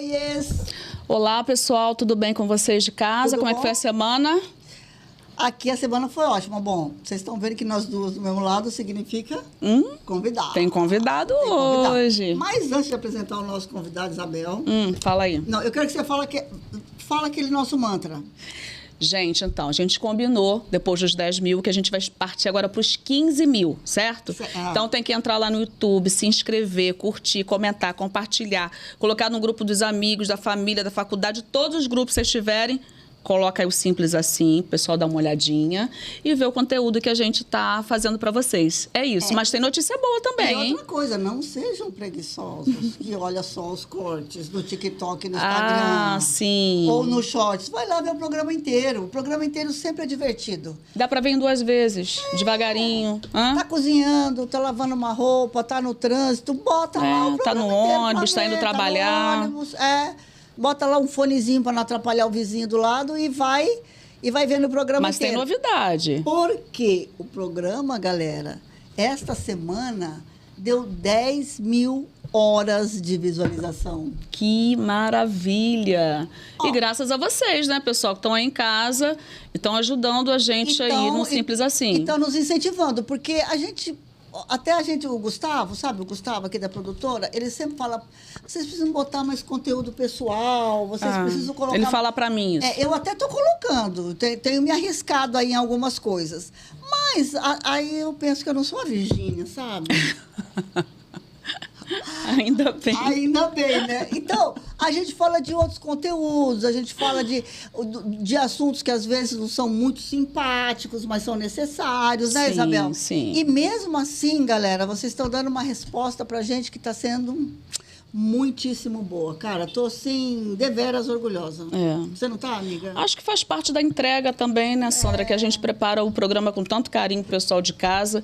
Oiês! Olá, pessoal, tudo bem com vocês de casa? Tudo Como é bom? que foi a semana? Aqui a semana foi ótima. Bom, vocês estão vendo que nós duas do mesmo lado significa convidado. Tem convidado Tem convidado. hoje. Mas antes de apresentar o nosso convidado, Isabel... Fala aí. Não, eu quero que você fala aquele nosso mantra. Gente, então, a gente combinou, depois dos 10 mil, que a gente vai partir agora para os 15 mil, certo? Então tem que entrar lá no YouTube, se inscrever, curtir, comentar, compartilhar, colocar no grupo dos amigos, da família, da faculdade, todos os grupos que vocês tiverem. Coloca aí o Simples Assim, o pessoal dá uma olhadinha e vê o conteúdo que a gente tá fazendo para vocês. É isso, mas tem notícia boa também, E hein? outra coisa, não sejam preguiçosos que olha só os cortes no TikTok, no Instagram. Ah, sim. Ou no Shorts. Vai lá ver o programa inteiro. O programa inteiro sempre é divertido. Dá para ver em 2 vezes, devagarinho. Hã? Tá cozinhando, tá lavando uma roupa, tá no trânsito, bota lá o programa tá no inteiro pra ônibus, tá indo ver, trabalhar. Tá no ônibus, bota lá um fonezinho para não atrapalhar o vizinho do lado e vai vendo o programa Mas inteiro. tem novidade. Porque o programa, galera, esta semana deu 10 mil horas de visualização. Que maravilha! E graças a vocês, né, pessoal, que estão aí em casa e estão ajudando a gente aí no Simples Assim. Então, nos incentivando, porque até o Gustavo, sabe, o Gustavo aqui da produtora, ele sempre fala, vocês precisam botar mais conteúdo pessoal, vocês precisam colocar... Ele fala pra mim isso. Eu até tô colocando, tenho me arriscado aí em algumas coisas, mas aí eu penso que eu não sou a Virgínia, sabe? Ainda bem. Ainda bem, né? Então, a gente fala de outros conteúdos, a gente fala de assuntos que às vezes não são muito simpáticos, mas são necessários, né, Sim, Isabel? sim. E mesmo assim, galera, vocês estão dando uma resposta pra gente que está sendo muitíssimo boa. Cara, tô, assim, deveras orgulhosa. Você não tá, amiga? Acho que faz parte da entrega também, né, Sandra? Que a gente prepara o programa com tanto carinho pro pessoal de casa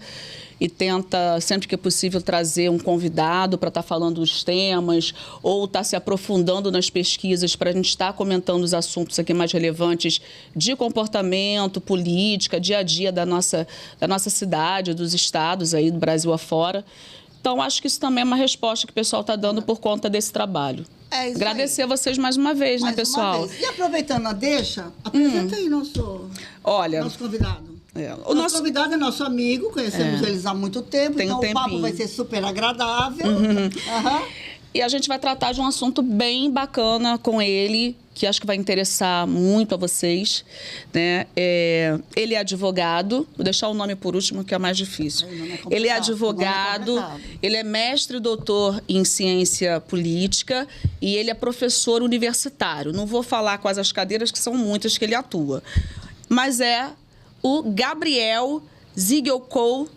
e tenta, sempre que é possível, trazer um convidado para estar falando dos temas ou estar se aprofundando nas pesquisas para a gente estar comentando os assuntos aqui mais relevantes de comportamento, política, dia a dia da nossa cidade, dos estados aí do Brasil afora. Então, acho que isso também é uma resposta que o pessoal está dando por conta desse trabalho. É isso. Agradecer a vocês mais uma vez, né, pessoal? E aproveitando a deixa, apresenta aí nosso convidado. O nosso convidado é nosso amigo, conhecemos eles há muito tempo, então o papo vai ser super agradável. E a gente vai tratar de um assunto bem bacana com ele, que acho que vai interessar muito a vocês, né? Ele é advogado, vou deixar o nome por último, que é mais difícil. Ele é advogado, ele é mestre e doutor em ciência política e ele é professor universitário. Não vou falar quais as cadeiras, que são muitas que ele atua, mas é o Gabriel Zigelkou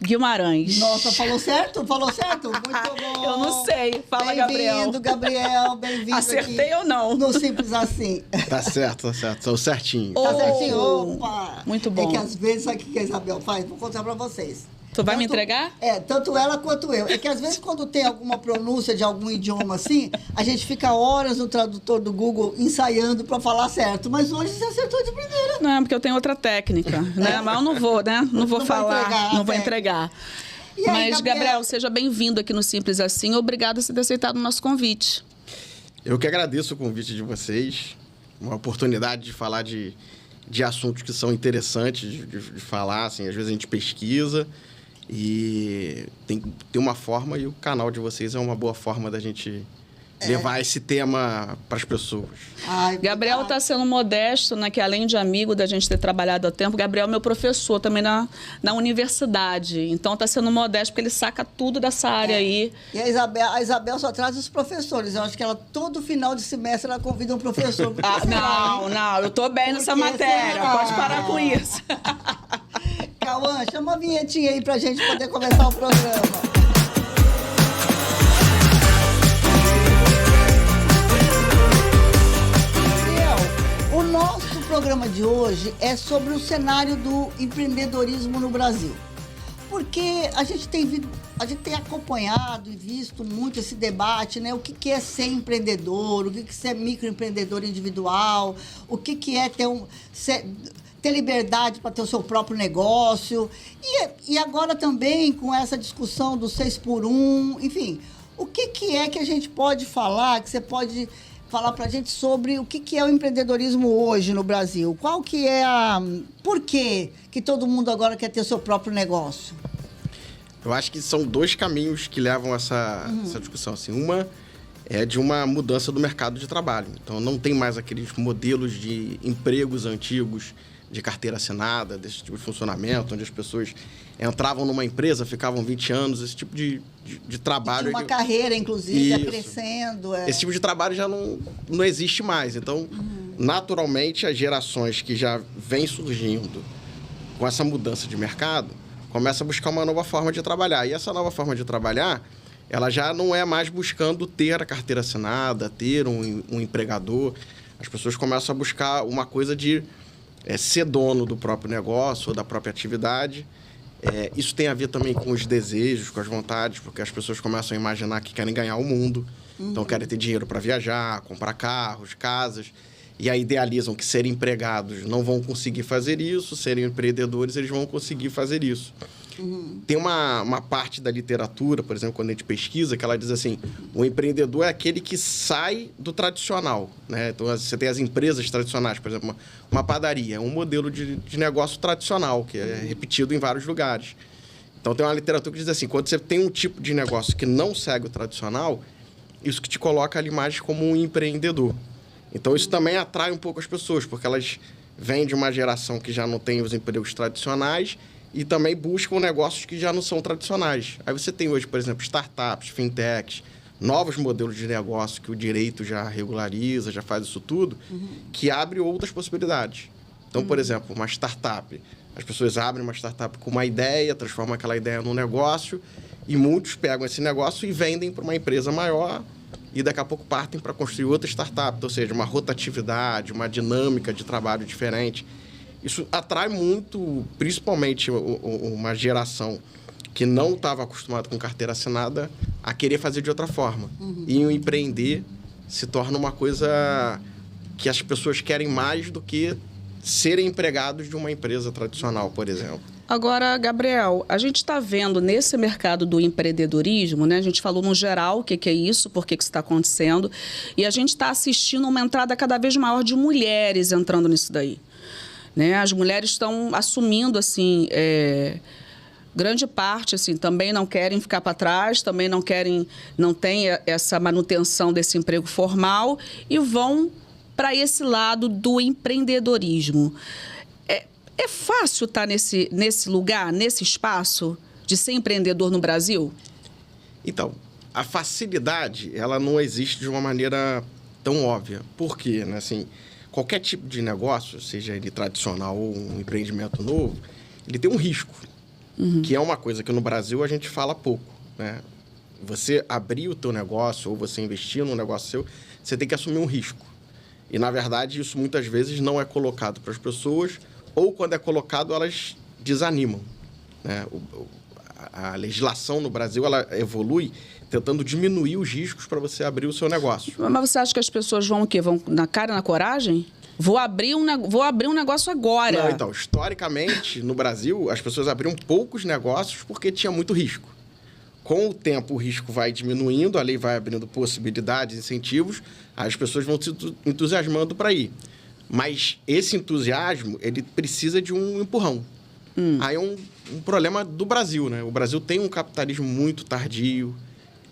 Guimarães. Nossa, falou certo? Falou certo? Muito bom. Eu não sei. Fala, Gabriel. Bem-vindo, Gabriel. Bem-vindo. Acertei aqui ou não? No Simples Assim. Tá certo. Tô certinho. Tá certinho? Opa! Muito bom. É que às vezes, sabe o que a Isabel faz? Vou contar pra vocês. Tu vai me entregar? Tanto ela quanto eu. É que às vezes quando tem alguma pronúncia de algum idioma assim, a gente fica horas no tradutor do Google ensaiando para falar certo. Mas hoje você acertou de primeira. Não, porque eu tenho outra técnica, né? Mas eu não vou, né? Não vou falar, não vou entregar. E aí, mas, Gabriel, seja bem-vindo aqui no Simples Assim. Obrigada por ter aceitado o nosso convite. Eu que agradeço o convite de vocês. Uma oportunidade de falar de assuntos que são interessantes de falar. Assim, às vezes a gente pesquisa e tem uma forma, e o canal de vocês é uma boa forma da gente levar esse tema para as pessoas. Gabriel está sendo modesto, né, que além de amigo da gente ter trabalhado há tempo, Gabriel é meu professor também na universidade. Então está sendo modesto porque ele saca tudo dessa área aí. E a Isabel só traz os professores. Eu acho que ela, todo final de semestre, ela convida um professor. Não, eu tô bem nessa matéria. Pode parar com isso. Cauã, chama a vinhetinha aí pra gente poder começar o programa. O nosso programa de hoje é sobre o cenário do empreendedorismo no Brasil. Porque a gente tem acompanhado e visto muito esse debate, né? O que é ser empreendedor, o que é ser microempreendedor individual, o que é ter liberdade para ter o seu próprio negócio. E agora também com essa discussão do 6x1, enfim... O que é que a gente pode falar, que você pode falar para a gente sobre o que é o empreendedorismo hoje no Brasil? Qual que é Por que todo mundo agora quer ter seu próprio negócio? Eu acho que são dois caminhos que levam essa discussão. Assim, uma é de uma mudança do mercado de trabalho. Então, não tem mais aqueles modelos de empregos antigos, de carteira assinada, desse tipo de funcionamento, onde as pessoas entravam numa empresa, ficavam 20 anos, esse tipo de trabalho... Uma carreira, inclusive, Isso. crescendo. Esse tipo de trabalho já não existe mais. Então, naturalmente, as gerações que já vêm surgindo com essa mudança de mercado, começam a buscar uma nova forma de trabalhar. E essa nova forma de trabalhar, ela já não é mais buscando ter a carteira assinada, ter um empregador. As pessoas começam a buscar uma coisa de ser dono do próprio negócio ou da própria atividade. Isso tem a ver também com os desejos, com as vontades, porque as pessoas começam a imaginar que querem ganhar o mundo. Então, querem ter dinheiro para viajar, comprar carros, casas. E aí idealizam que serem empregados não vão conseguir fazer isso, serem empreendedores eles vão conseguir fazer isso. Tem uma parte da literatura, por exemplo, quando a gente pesquisa, que ela diz assim, o empreendedor é aquele que sai do tradicional, né? Então, você tem as empresas tradicionais, por exemplo, uma padaria, é um modelo de negócio tradicional, que é repetido em vários lugares. Então, tem uma literatura que diz assim, quando você tem um tipo de negócio que não segue o tradicional, isso que te coloca ali mais como um empreendedor. Então, isso também atrai um pouco as pessoas, porque elas vêm de uma geração que já não tem os empregos tradicionais e também buscam negócios que já não são tradicionais. Aí você tem hoje, por exemplo, startups, fintechs, novos modelos de negócio que o direito já regulariza, já faz isso tudo, que abre outras possibilidades. Então, por exemplo, uma startup. As pessoas abrem uma startup com uma ideia, transformam aquela ideia num negócio e muitos pegam esse negócio e vendem para uma empresa maior e daqui a pouco partem para construir outra startup, ou seja, uma rotatividade, uma dinâmica de trabalho diferente. Isso atrai muito, principalmente uma geração que não estava acostumada com carteira assinada a querer fazer de outra forma. E o empreender se torna uma coisa que as pessoas querem mais do que serem empregados de uma empresa tradicional, por exemplo. Agora, Gabriel, a gente está vendo nesse mercado do empreendedorismo, né? A gente falou no geral o que é isso, por que isso está acontecendo, e a gente está assistindo uma entrada cada vez maior de mulheres entrando nisso daí. Né? As mulheres estão assumindo, assim, grande parte, assim, também não querem ficar para trás, também não têm essa manutenção desse emprego formal e vão para esse lado do empreendedorismo. É fácil estar nesse lugar, nesse espaço de ser empreendedor no Brasil? Então, a facilidade, ela não existe de uma maneira tão óbvia. Por quê? Né? Assim, qualquer tipo de negócio, seja ele tradicional ou um empreendimento novo, ele tem um risco, que é uma coisa que no Brasil a gente fala pouco. Né? Você abrir o teu negócio ou você investir num negócio seu, você tem que assumir um risco. E, na verdade, isso muitas vezes não é colocado para as pessoas, ou quando é colocado, elas desanimam. Né? A legislação no Brasil ela evolui tentando diminuir os riscos para você abrir o seu negócio. Mas você acha que as pessoas vão o quê? Vão na cara e na coragem? Vou abrir um negócio agora. Não, então, historicamente, no Brasil, as pessoas abriam poucos negócios porque tinha muito risco. Com o tempo, o risco vai diminuindo, a lei vai abrindo possibilidades, incentivos, as pessoas vão se entusiasmando para ir. Mas esse entusiasmo, ele precisa de um empurrão. Aí é um problema do Brasil, né? O Brasil tem um capitalismo muito tardio.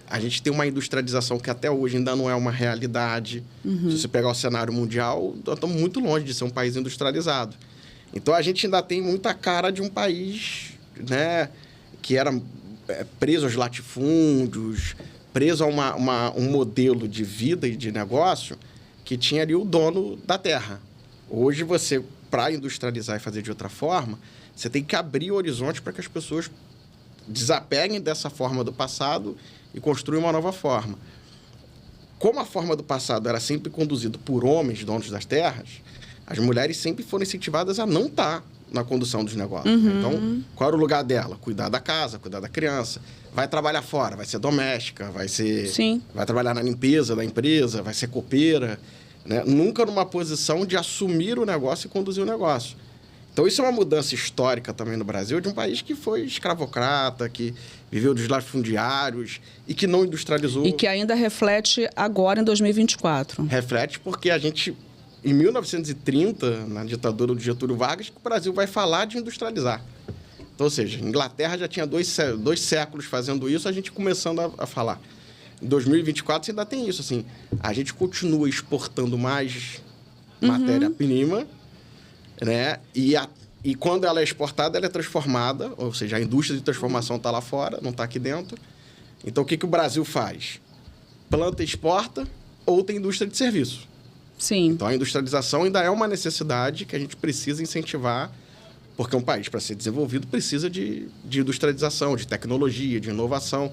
A gente tem uma industrialização que até hoje ainda não é uma realidade. Se você pegar o cenário mundial, nós estamos muito longe de ser um país industrializado. Então, a gente ainda tem muita cara de um país, né, que era preso aos latifúndios, preso a um modelo de vida e de negócio que tinha ali o dono da terra. Hoje, você, para industrializar e fazer de outra forma, você tem que abrir o horizonte para que as pessoas desapeguem dessa forma do passado e construam uma nova forma. Como a forma do passado era sempre conduzida por homens, donos das terras, as mulheres sempre foram incentivadas a não estar na condução dos negócios. Então, qual era o lugar dela? Cuidar da casa, cuidar da criança. Vai trabalhar fora, vai ser doméstica, vai trabalhar na limpeza da empresa, vai ser copeira. Né? Nunca numa posição de assumir o negócio e conduzir o negócio. Então, isso é uma mudança histórica também no Brasil, de um país que foi escravocrata, que viveu dos latifundiários e que não industrializou. E que ainda reflete agora, em 2024. Reflete porque a gente, em 1930, na ditadura do Getúlio Vargas, que o Brasil vai falar de industrializar. Então, ou seja, a Inglaterra já tinha 2 séculos fazendo isso, a gente começando a falar. Em 2024, você ainda tem isso, assim, a gente continua exportando mais matéria-prima, né? E quando ela é exportada, ela é transformada, ou seja, a indústria de transformação está lá fora, não está aqui dentro. Então, o que o Brasil faz? Planta e exporta ou tem indústria de serviço. Sim. Então, a industrialização ainda é uma necessidade que a gente precisa incentivar, porque um país, para ser desenvolvido, precisa de industrialização, de tecnologia, de inovação.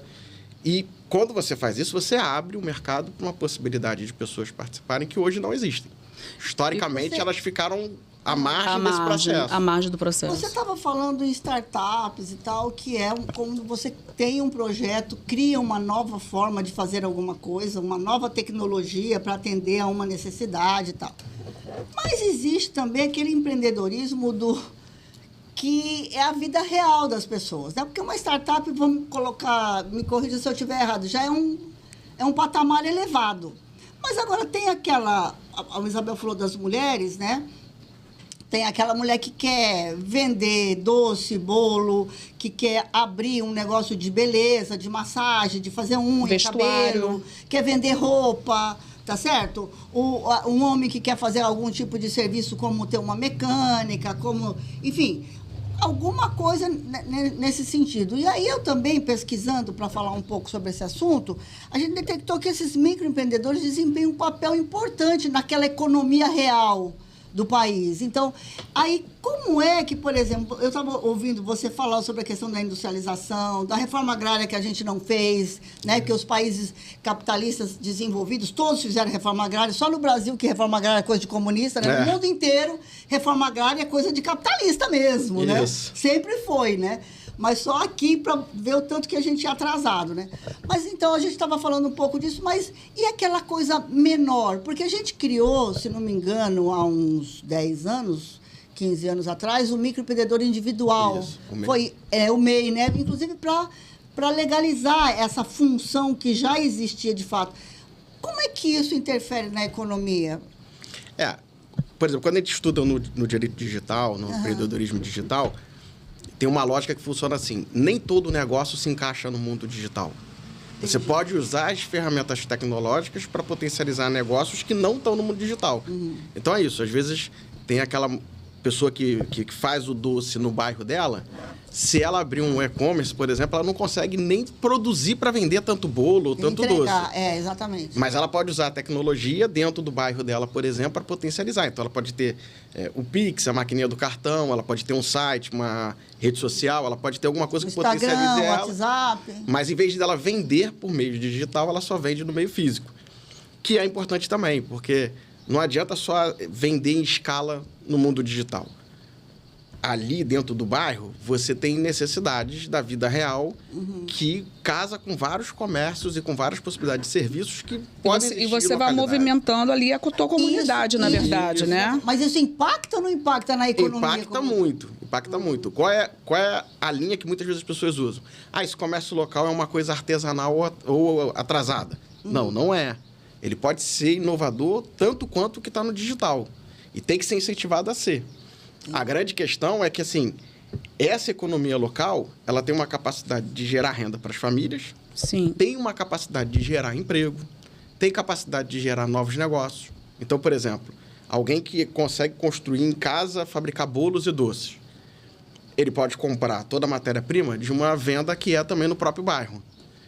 E quando você faz isso, você abre o mercado para uma possibilidade de pessoas participarem que hoje não existem. Historicamente, elas ficaram à margem desse processo. À margem do processo. Você estava falando em startups e tal, que é como você tem um projeto, cria uma nova forma de fazer alguma coisa, uma nova tecnologia para atender a uma necessidade e tal. Mas existe também aquele empreendedorismo que é a vida real das pessoas, né? Porque uma startup, vamos colocar, me corrija se eu estiver errado, já é um patamar elevado. Mas agora tem aquela, a Isabel falou das mulheres, né? Tem aquela mulher que quer vender doce, bolo, que quer abrir um negócio de beleza, de massagem, de fazer unha, vestuário, cabelo, quer vender roupa, tá certo? Um homem que quer fazer algum tipo de serviço, como ter uma mecânica, como... Enfim, alguma coisa nesse sentido. E aí eu também, pesquisando para falar um pouco sobre esse assunto, a gente detectou que esses microempreendedores desempenham um papel importante naquela economia real do país. Então, aí, como é que, por exemplo, eu estava ouvindo você falar sobre a questão da industrialização, da reforma agrária que a gente não fez, né? Que os países capitalistas desenvolvidos, todos fizeram reforma agrária, só no Brasil que reforma agrária é coisa de comunista, né? No mundo inteiro, reforma agrária é coisa de capitalista mesmo, né? Sempre foi, né? Mas só aqui para ver o tanto que a gente é atrasado, né? Mas então a gente estava falando um pouco disso, mas e aquela coisa menor? Porque a gente criou, se não me engano, há uns 10 anos, 15 anos atrás, o microempreendedor individual. Isso, o MEI. Foi o MEI, né? Inclusive para legalizar essa função que já existia de fato. Como é que isso interfere na economia? Por exemplo, quando a gente estuda no direito digital, no empreendedorismo digital, tem uma lógica que funciona assim: nem todo negócio se encaixa no mundo digital. Você pode usar as ferramentas tecnológicas para potencializar negócios que não estão no mundo digital. Então é isso. Às vezes tem aquela pessoa que faz o doce no bairro dela. Se ela abrir um e-commerce, por exemplo, ela não consegue nem produzir para vender tanto bolo ou tanto doce. Exatamente. Mas ela pode usar a tecnologia dentro do bairro dela, por exemplo, para potencializar. Então, ela pode ter o Pix, a maquininha do cartão, ela pode ter um site, uma rede social, ela pode ter alguma coisa que potencialize ela. WhatsApp. Mas, em vez dela vender por meio digital, ela só vende no meio físico. Que é importante também, porque não adianta só vender em escala no mundo digital. Ali dentro do bairro, você tem necessidades da vida real que casa com vários comércios e com várias possibilidades de serviços que podem existir. E você vai movimentando ali a tua comunidade, na verdade, né? Mas isso impacta ou não impacta na economia? Impacta muito. Qual é a linha que muitas vezes as pessoas usam? Esse comércio local é uma coisa artesanal ou atrasada. Não é. Ele pode ser inovador tanto quanto o que está no digital. E tem que ser incentivado a ser. A grande questão é que, assim, essa economia local, ela tem uma capacidade de gerar renda para as famílias, Sim. Tem uma capacidade de gerar emprego, tem capacidade de gerar novos negócios. Então, por exemplo, alguém que consegue construir em casa, fabricar bolos e doces, ele pode comprar toda a matéria-prima de uma venda que é também no próprio bairro.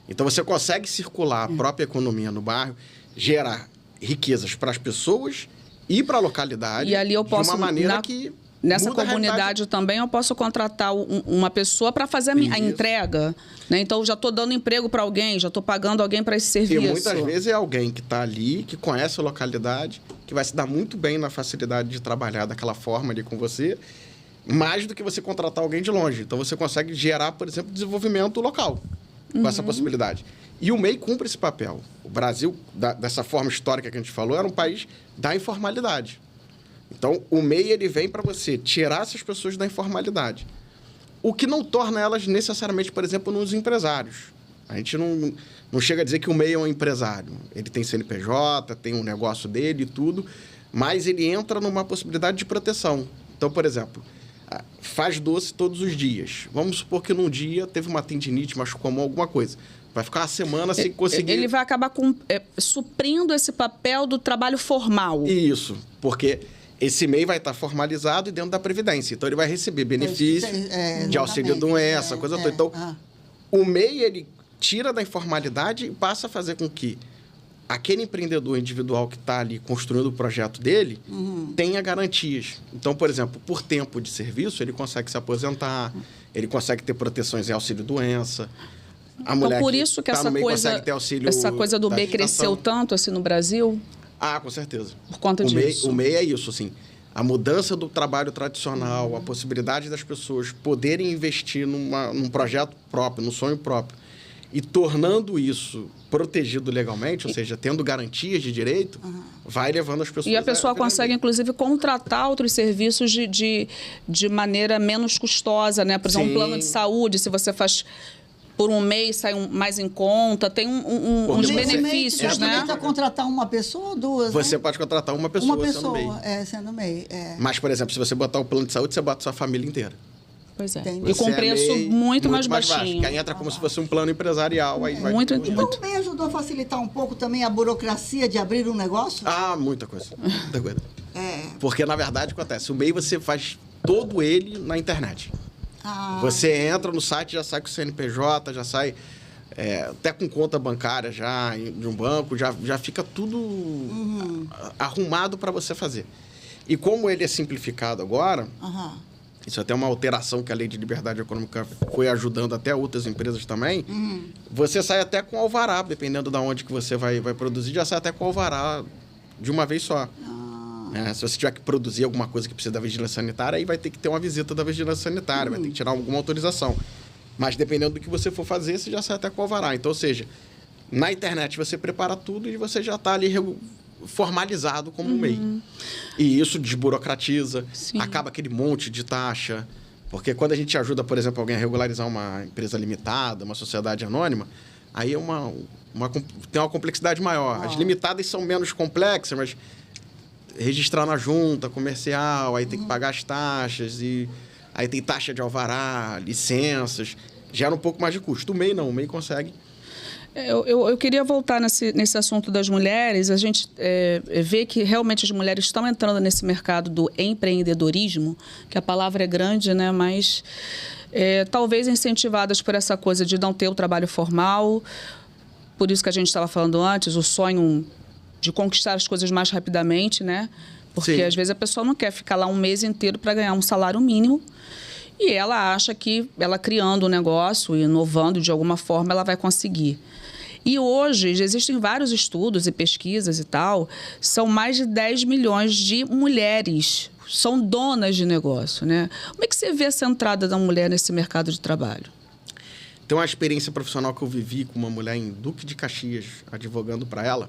Então, você consegue circular a própria economia no bairro, gerar riquezas para as pessoas e para a localidade, e ali eu posso, de uma maneira que... Nessa comunidade também eu posso contratar uma pessoa para fazer a entrega, né? Então, eu já estou dando emprego para alguém, já estou pagando alguém para esse serviço. E muitas vezes é alguém que está ali, que conhece a localidade, que vai se dar muito bem na facilidade de trabalhar daquela forma ali com você, mais do que você contratar alguém de longe. Então, você consegue gerar, por exemplo, desenvolvimento local com essa possibilidade. E o MEI cumpre esse papel. O Brasil, dessa forma histórica que a gente falou, era um país da informalidade. Então, o MEI ele vem para você tirar essas pessoas da informalidade. O que não torna elas necessariamente, por exemplo, nos empresários. A gente não chega a dizer que o MEI é um empresário. Ele tem CNPJ, tem um negócio dele e tudo, mas ele entra numa possibilidade de proteção. Então, por exemplo, faz doce todos os dias. Vamos supor que num dia teve uma tendinite, machucou a mão, alguma coisa. Vai ficar uma semana sem conseguir... Ele vai acabar suprindo esse papel do trabalho formal. Isso, porque esse MEI vai estar formalizado e dentro da Previdência. Então, ele vai receber benefício de auxílio-doença, coisa toda. Então, o MEI, ele tira da informalidade e passa a fazer com que aquele empreendedor individual que está ali construindo o projeto dele tenha garantias. Então, por exemplo, por tempo de serviço, ele consegue se aposentar, ele consegue ter proteções em auxílio-doença. A mulher então, por isso que tá essa coisa do MEI cresceu tanto assim no Brasil? Ah, com certeza. Por conta disso. O MEI é isso, assim. A mudança do trabalho tradicional, a possibilidade das pessoas poderem investir num projeto próprio, num sonho próprio, e tornando isso protegido legalmente, ou seja, tendo garantias de direito, vai levando as pessoas... E a pessoa consegue, inclusive, contratar outros serviços de maneira menos custosa, né? Por exemplo, um plano de saúde, se você faz... Por um mês sai mais em conta, tem uns benefícios, né? Você pode contratar uma pessoa ou duas, Você pode contratar uma pessoa sendo MEI. Sendo MEI. Mas, por exemplo, se você botar o plano de saúde, você bota sua família inteira. Pois é. Entendi. E com preço muito mais baixinho. Que aí entra como se fosse um plano empresarial. Aí vai muito. Então, o MEI ajudou a facilitar um pouco também a burocracia de abrir um negócio? Ah, muita coisa. Muita coisa. Porque, na verdade, acontece. O MEI, você faz todo ele na internet. Você entra no site, já sai com o CNPJ, já sai até com conta bancária já de um banco, já fica tudo arrumado para você fazer. E como ele é simplificado agora, isso é até uma alteração que a Lei de Liberdade Econômica foi ajudando até outras empresas também, você sai até com alvará, dependendo de onde que você vai produzir, já sai até com alvará de uma vez só. Se você tiver que produzir alguma coisa que precisa da vigilância sanitária, aí vai ter que ter uma visita da vigilância sanitária, vai ter que tirar alguma autorização. Mas dependendo do que você for fazer, você já sai até com alvará. Então, ou seja, na internet você prepara tudo e você já está ali formalizado como um MEI. E isso desburocratiza, acaba aquele monte de taxa. Porque quando a gente ajuda, por exemplo, alguém a regularizar uma empresa limitada, uma sociedade anônima, aí tem uma complexidade maior. As limitadas são menos complexas, mas... registrar na junta comercial, aí tem que pagar as taxas, e aí tem taxa de alvará, licenças, gera um pouco mais de custo. O MEI não, o MEI consegue. Eu queria voltar nesse assunto das mulheres. A gente vê que realmente as mulheres estão entrando nesse mercado do empreendedorismo, que a palavra é grande, né? Mas talvez incentivadas por essa coisa de não ter o trabalho formal, por isso que a gente estava falando antes, o sonho de conquistar as coisas mais rapidamente, né? Porque, às vezes, a pessoa não quer ficar lá um mês inteiro para ganhar um salário mínimo e ela acha que ela criando um negócio, inovando de alguma forma, ela vai conseguir. E hoje, existem vários estudos e pesquisas e tal, são mais de 10 milhões de mulheres, são donas de negócio, né? Como é que você vê essa entrada da mulher nesse mercado de trabalho? Tem uma experiência profissional que eu vivi com uma mulher em Duque de Caxias, advogando para ela,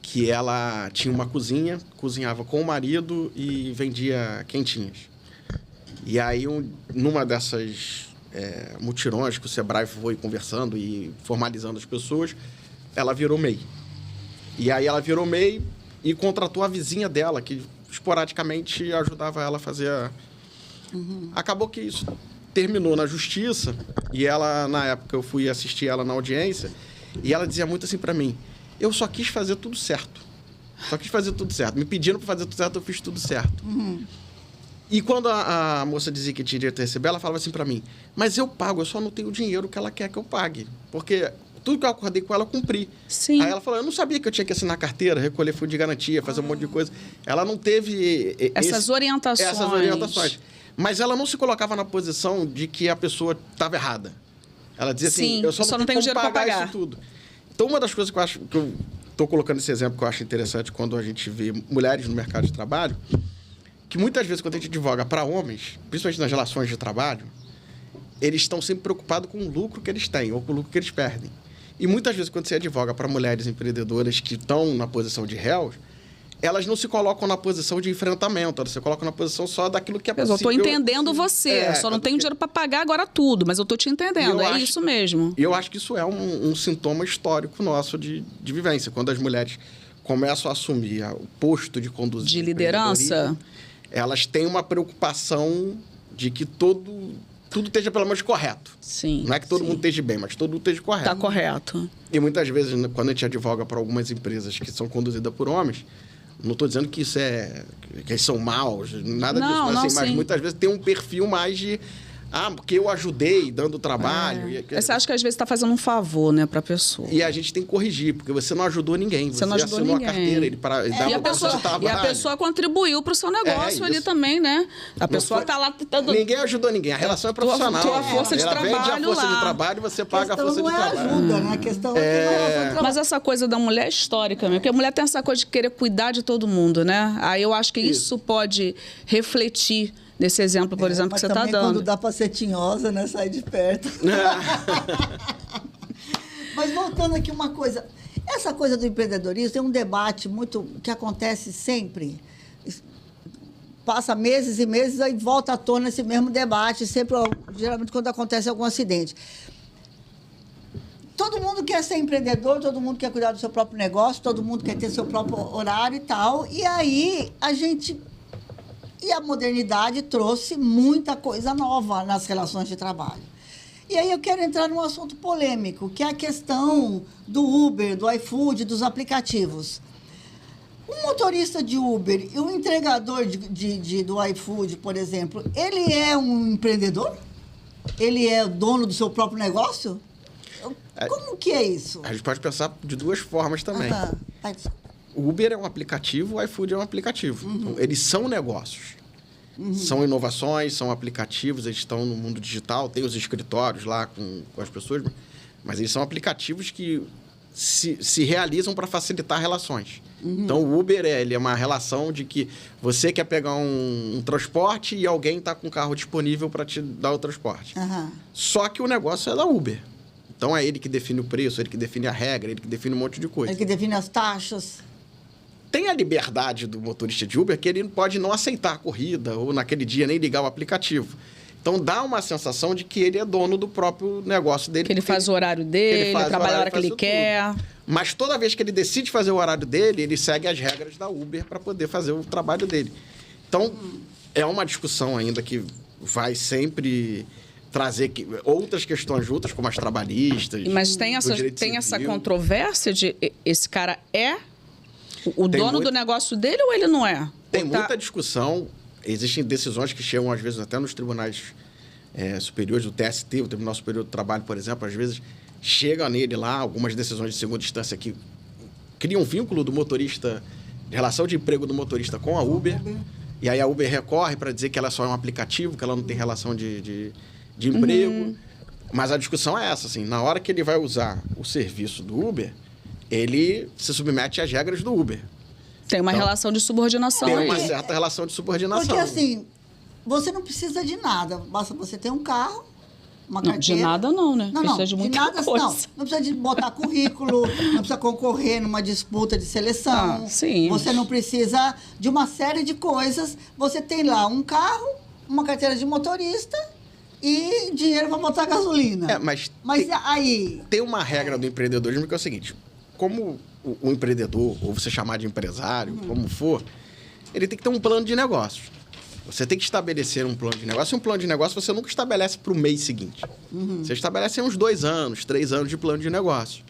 que ela tinha uma cozinha, cozinhava com o marido e vendia quentinhas. E aí, numa dessas mutirões que o Sebrae foi conversando e formalizando as pessoas, ela virou MEI. E aí ela virou MEI e contratou a vizinha dela, que esporadicamente ajudava ela a fazer Acabou que isso terminou na justiça e ela, na época, eu fui assistir ela na audiência e ela dizia muito assim para mim: eu só quis fazer tudo certo. Só quis fazer tudo certo. Me pediram para fazer tudo certo, eu fiz tudo certo. E quando a moça dizia que tinha direito a receber, ela falava assim para mim: mas eu pago, eu só não tenho o dinheiro que ela quer que eu pague. Porque tudo que eu acordei com ela, eu cumpri. Sim. Aí ela falou: eu não sabia que eu tinha que assinar carteira, recolher fundo de garantia, fazer um monte de coisa. Ela não teve... Essas orientações. Mas ela não se colocava na posição de que a pessoa estava errada. Ela dizia assim: eu só não tenho dinheiro para pagar isso tudo. Então, uma das coisas que eu acho que eu estou colocando esse exemplo que eu acho interessante quando a gente vê mulheres no mercado de trabalho, que muitas vezes quando a gente advoga para homens, principalmente nas relações de trabalho, eles estão sempre preocupados com o lucro que eles têm ou com o lucro que eles perdem. E muitas vezes quando você advoga para mulheres empreendedoras que estão na posição de réus, elas não se colocam na posição de enfrentamento, elas se colocam na posição só daquilo que é possível. Eu estou entendendo você, só não tenho dinheiro para pagar agora tudo, mas eu estou te entendendo, isso mesmo. E eu acho que isso é um sintoma histórico nosso de vivência. Quando as mulheres começam a assumir o posto de conduzir... De liderança. Elas têm uma preocupação de que tudo esteja pelo menos correto. Sim. Não é que todo mundo esteja bem, mas todo mundo esteja correto. Está correto. E muitas vezes, quando a gente advoga para algumas empresas que são conduzidas por homens, não estou dizendo que que eles são maus, nada disso, mas muitas vezes tem um perfil mais de... porque eu ajudei dando trabalho. Você acha que às vezes está fazendo um favor, né, para a pessoa. E a gente tem que corrigir, porque você não ajudou ninguém. Você não ajudou assinou ninguém. A carteira, ele e a pessoa contribuiu para o seu negócio ali também, né? A pessoa está lá... Ninguém ajudou ninguém. A relação é profissional. Tua força de trabalho lá. A força de trabalho, você paga a força de trabalho. Ajuda, né? A questão é... Mas essa coisa da mulher é histórica mesmo, porque a mulher tem essa coisa de querer cuidar de todo mundo, né? Aí eu acho que isso pode refletir nesse exemplo, por exemplo, que você está dando. Quando dá para ser tinhosa, né? Sai de perto. Mas voltando aqui uma coisa. Essa coisa do empreendedorismo tem um debate muito que acontece sempre. Passa meses e meses, aí volta à tona esse mesmo debate, sempre, geralmente, quando acontece algum acidente. Todo mundo quer ser empreendedor, todo mundo quer cuidar do seu próprio negócio, todo mundo quer ter seu próprio horário e tal. E aí, E a modernidade trouxe muita coisa nova nas relações de trabalho. E aí eu quero entrar num assunto polêmico, que é a questão do Uber, do iFood, dos aplicativos. Um motorista de Uber e um entregador do iFood, por exemplo, ele é um empreendedor? Ele é dono do seu próprio negócio? Como que é isso? A gente pode pensar de duas formas também. O Uber é um aplicativo, o iFood é um aplicativo. Então, eles são negócios. São inovações, são aplicativos, eles estão no mundo digital, tem os escritórios lá com as pessoas, mas eles são aplicativos que se realizam para facilitar relações. Então, o Uber ele é uma relação de que você quer pegar um transporte e alguém está com um carro disponível para te dar o transporte. Só que o negócio é da Uber. Então, é ele que define o preço, ele que define a regra, ele que define um monte de coisa. Ele que define as taxas. Tem a liberdade do motorista de Uber que ele pode não aceitar a corrida ou naquele dia nem ligar o aplicativo. Então, dá uma sensação de que ele é dono do próprio negócio dele. Que ele faz o horário dele, ele trabalha a hora que ele quer. Mas toda vez que ele decide fazer o horário dele, ele segue as regras da Uber para poder fazer o trabalho dele. Então, é uma discussão ainda que vai sempre trazer outras questões juntas, como as trabalhistas. Mas tem essa controvérsia de esse cara é o dono do negócio dele ou ele não é? Tem muita discussão. Existem decisões que chegam, às vezes, até nos tribunais superiores, do TST, o Tribunal Superior do Trabalho, por exemplo, às vezes chega nele lá algumas decisões de segunda instância que criam um vínculo do motorista, de relação de emprego do motorista com a Uber, e aí a Uber recorre para dizer que ela só é um aplicativo, que ela não tem relação de emprego. Mas a discussão é essa, assim, na hora que ele vai usar o serviço do Uber, ele se submete às regras do Uber. Tem uma relação de subordinação aí. Tem uma certa relação de subordinação. Porque, assim, você não precisa de nada. Basta você ter um carro, uma carteira. De nada não, né? Não, precisa de muita coisa. Não precisa de botar currículo, não precisa concorrer numa disputa de seleção. Sim. Você não precisa de uma série de coisas. Você tem lá um carro, uma carteira de motorista e dinheiro para botar gasolina. Mas aí... Tem uma regra do empreendedorismo que é o seguinte: como o empreendedor, ou você chamar de empresário, como for, ele tem que ter um plano de negócios. Você tem que estabelecer um plano de negócio. E um plano de negócio você nunca estabelece para o mês seguinte. Você estabelece uns 2 anos, 3 anos de plano de negócio.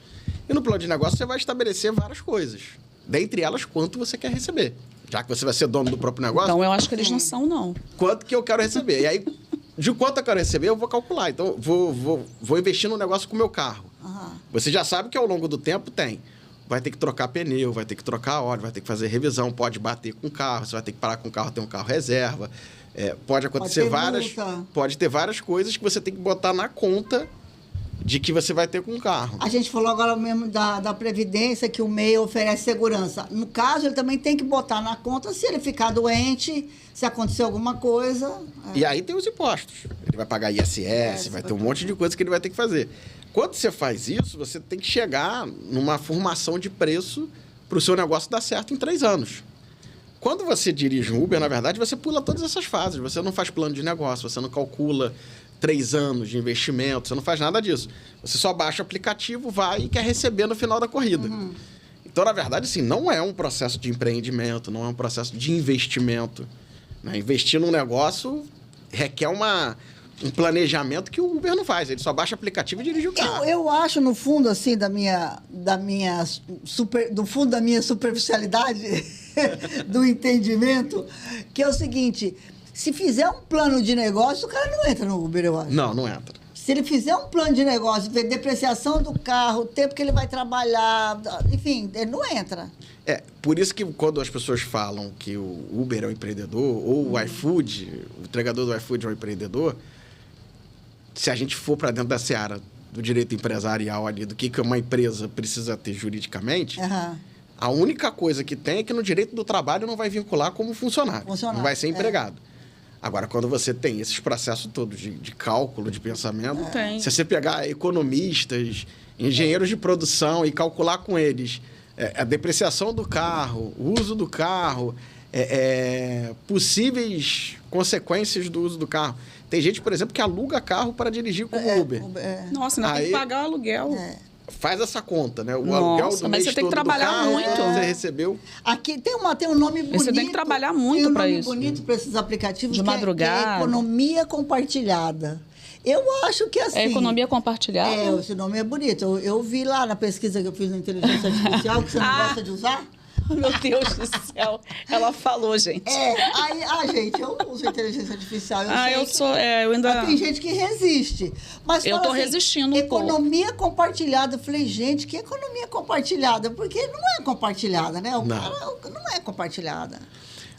E no plano de negócio você vai estabelecer várias coisas. Dentre elas, quanto você quer receber. Já que você vai ser dono do próprio negócio... Então, eu acho que eles não são, não. Quanto que eu quero receber? E aí, de quanto eu quero receber, eu vou calcular. Então, vou investir no negócio com o meu carro. Você já sabe que ao longo do tempo vai ter que trocar pneu, vai ter que trocar óleo, vai ter que fazer revisão, pode bater com o carro, você vai ter que parar com o carro, ter um carro reserva. Pode acontecer pode ter várias coisas que você tem que botar na conta de que você vai ter com o carro. A gente falou agora mesmo da Previdência, que o MEI oferece segurança. No caso, ele também tem que botar na conta se ele ficar doente, se acontecer alguma coisa. E aí tem os impostos. Ele vai pagar ISS, vai ter um monte de coisa que ele vai ter que fazer. Quando você faz isso, você tem que chegar numa formação de preço para o seu negócio dar certo em 3 anos. Quando você dirige um Uber, na verdade, você pula todas essas fases. Você não faz plano de negócio, você não calcula 3 anos de investimento, você não faz nada disso. Você só baixa o aplicativo, vai e quer receber no final da corrida. Então, na verdade, assim, não é um processo de empreendimento, não é um processo de investimento. Né? Investir num negócio requer um planejamento que o Uber não faz. Ele só baixa o aplicativo e dirige o carro. Eu acho, no fundo, assim, do fundo da minha superficialidade, do entendimento, que é o seguinte: se fizer um plano de negócio, o cara não entra no Uber, eu acho. Não entra. Se ele fizer um plano de negócio, ver depreciação do carro, o tempo que ele vai trabalhar, enfim, ele não entra. Por isso que quando as pessoas falam que o Uber é um empreendedor, ou o iFood, o entregador do iFood é um empreendedor, se a gente for para dentro da seara do direito empresarial ali, do que uma empresa precisa ter juridicamente, a única coisa que tem é que no direito do trabalho não vai vincular como funcionário. Não vai ser empregado. Agora, quando você tem esses processos todos de cálculo, de pensamento, se você pegar economistas, engenheiros de produção e calcular com eles a depreciação do carro, o uso do carro, possíveis consequências do uso do carro. Tem gente, por exemplo, que aluga carro para dirigir como Uber. Nossa, ainda tem que pagar o aluguel. Faz essa conta, né? O aluguel do mês você tem que todo trabalhar do carro, muito. Você recebeu. Aqui tem um nome bonito. Você tem que trabalhar muito para isso. Tem um nome bonito para esses aplicativos. De madrugada. Que é economia compartilhada. Eu acho que assim... É economia compartilhada? Esse nome é bonito. Eu vi lá na pesquisa que eu fiz na inteligência artificial, que você não gosta de usar. Meu Deus do céu. Ela falou, gente. Gente, eu uso inteligência artificial. Eu ainda... Mas tem gente que resiste. Mas eu tô resistindo um pouco. Economia compartilhada. Eu falei, gente, que economia compartilhada? Porque não é compartilhada, né? Não é compartilhada.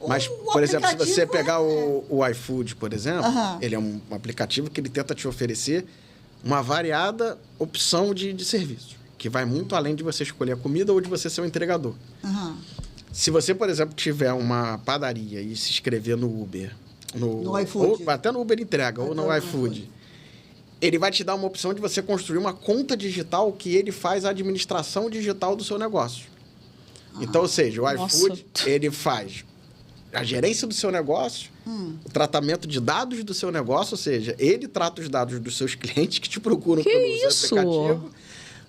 Mas, por exemplo, se você pegar o iFood, por exemplo, ele é um aplicativo que ele tenta te oferecer uma variada opção de serviço, que vai muito além de você escolher a comida ou de você ser um entregador. Se você, por exemplo, tiver uma padaria e se inscrever no Uber, no iFood, ou até no Uber Entrega, ou no iFood, ele vai te dar uma opção de você construir uma conta digital que ele faz a administração digital do seu negócio. Então, ou seja, o iFood, ele faz a gerência do seu negócio, o tratamento de dados do seu negócio, ou seja, ele trata os dados dos seus clientes que te procuram pelo seu aplicativo,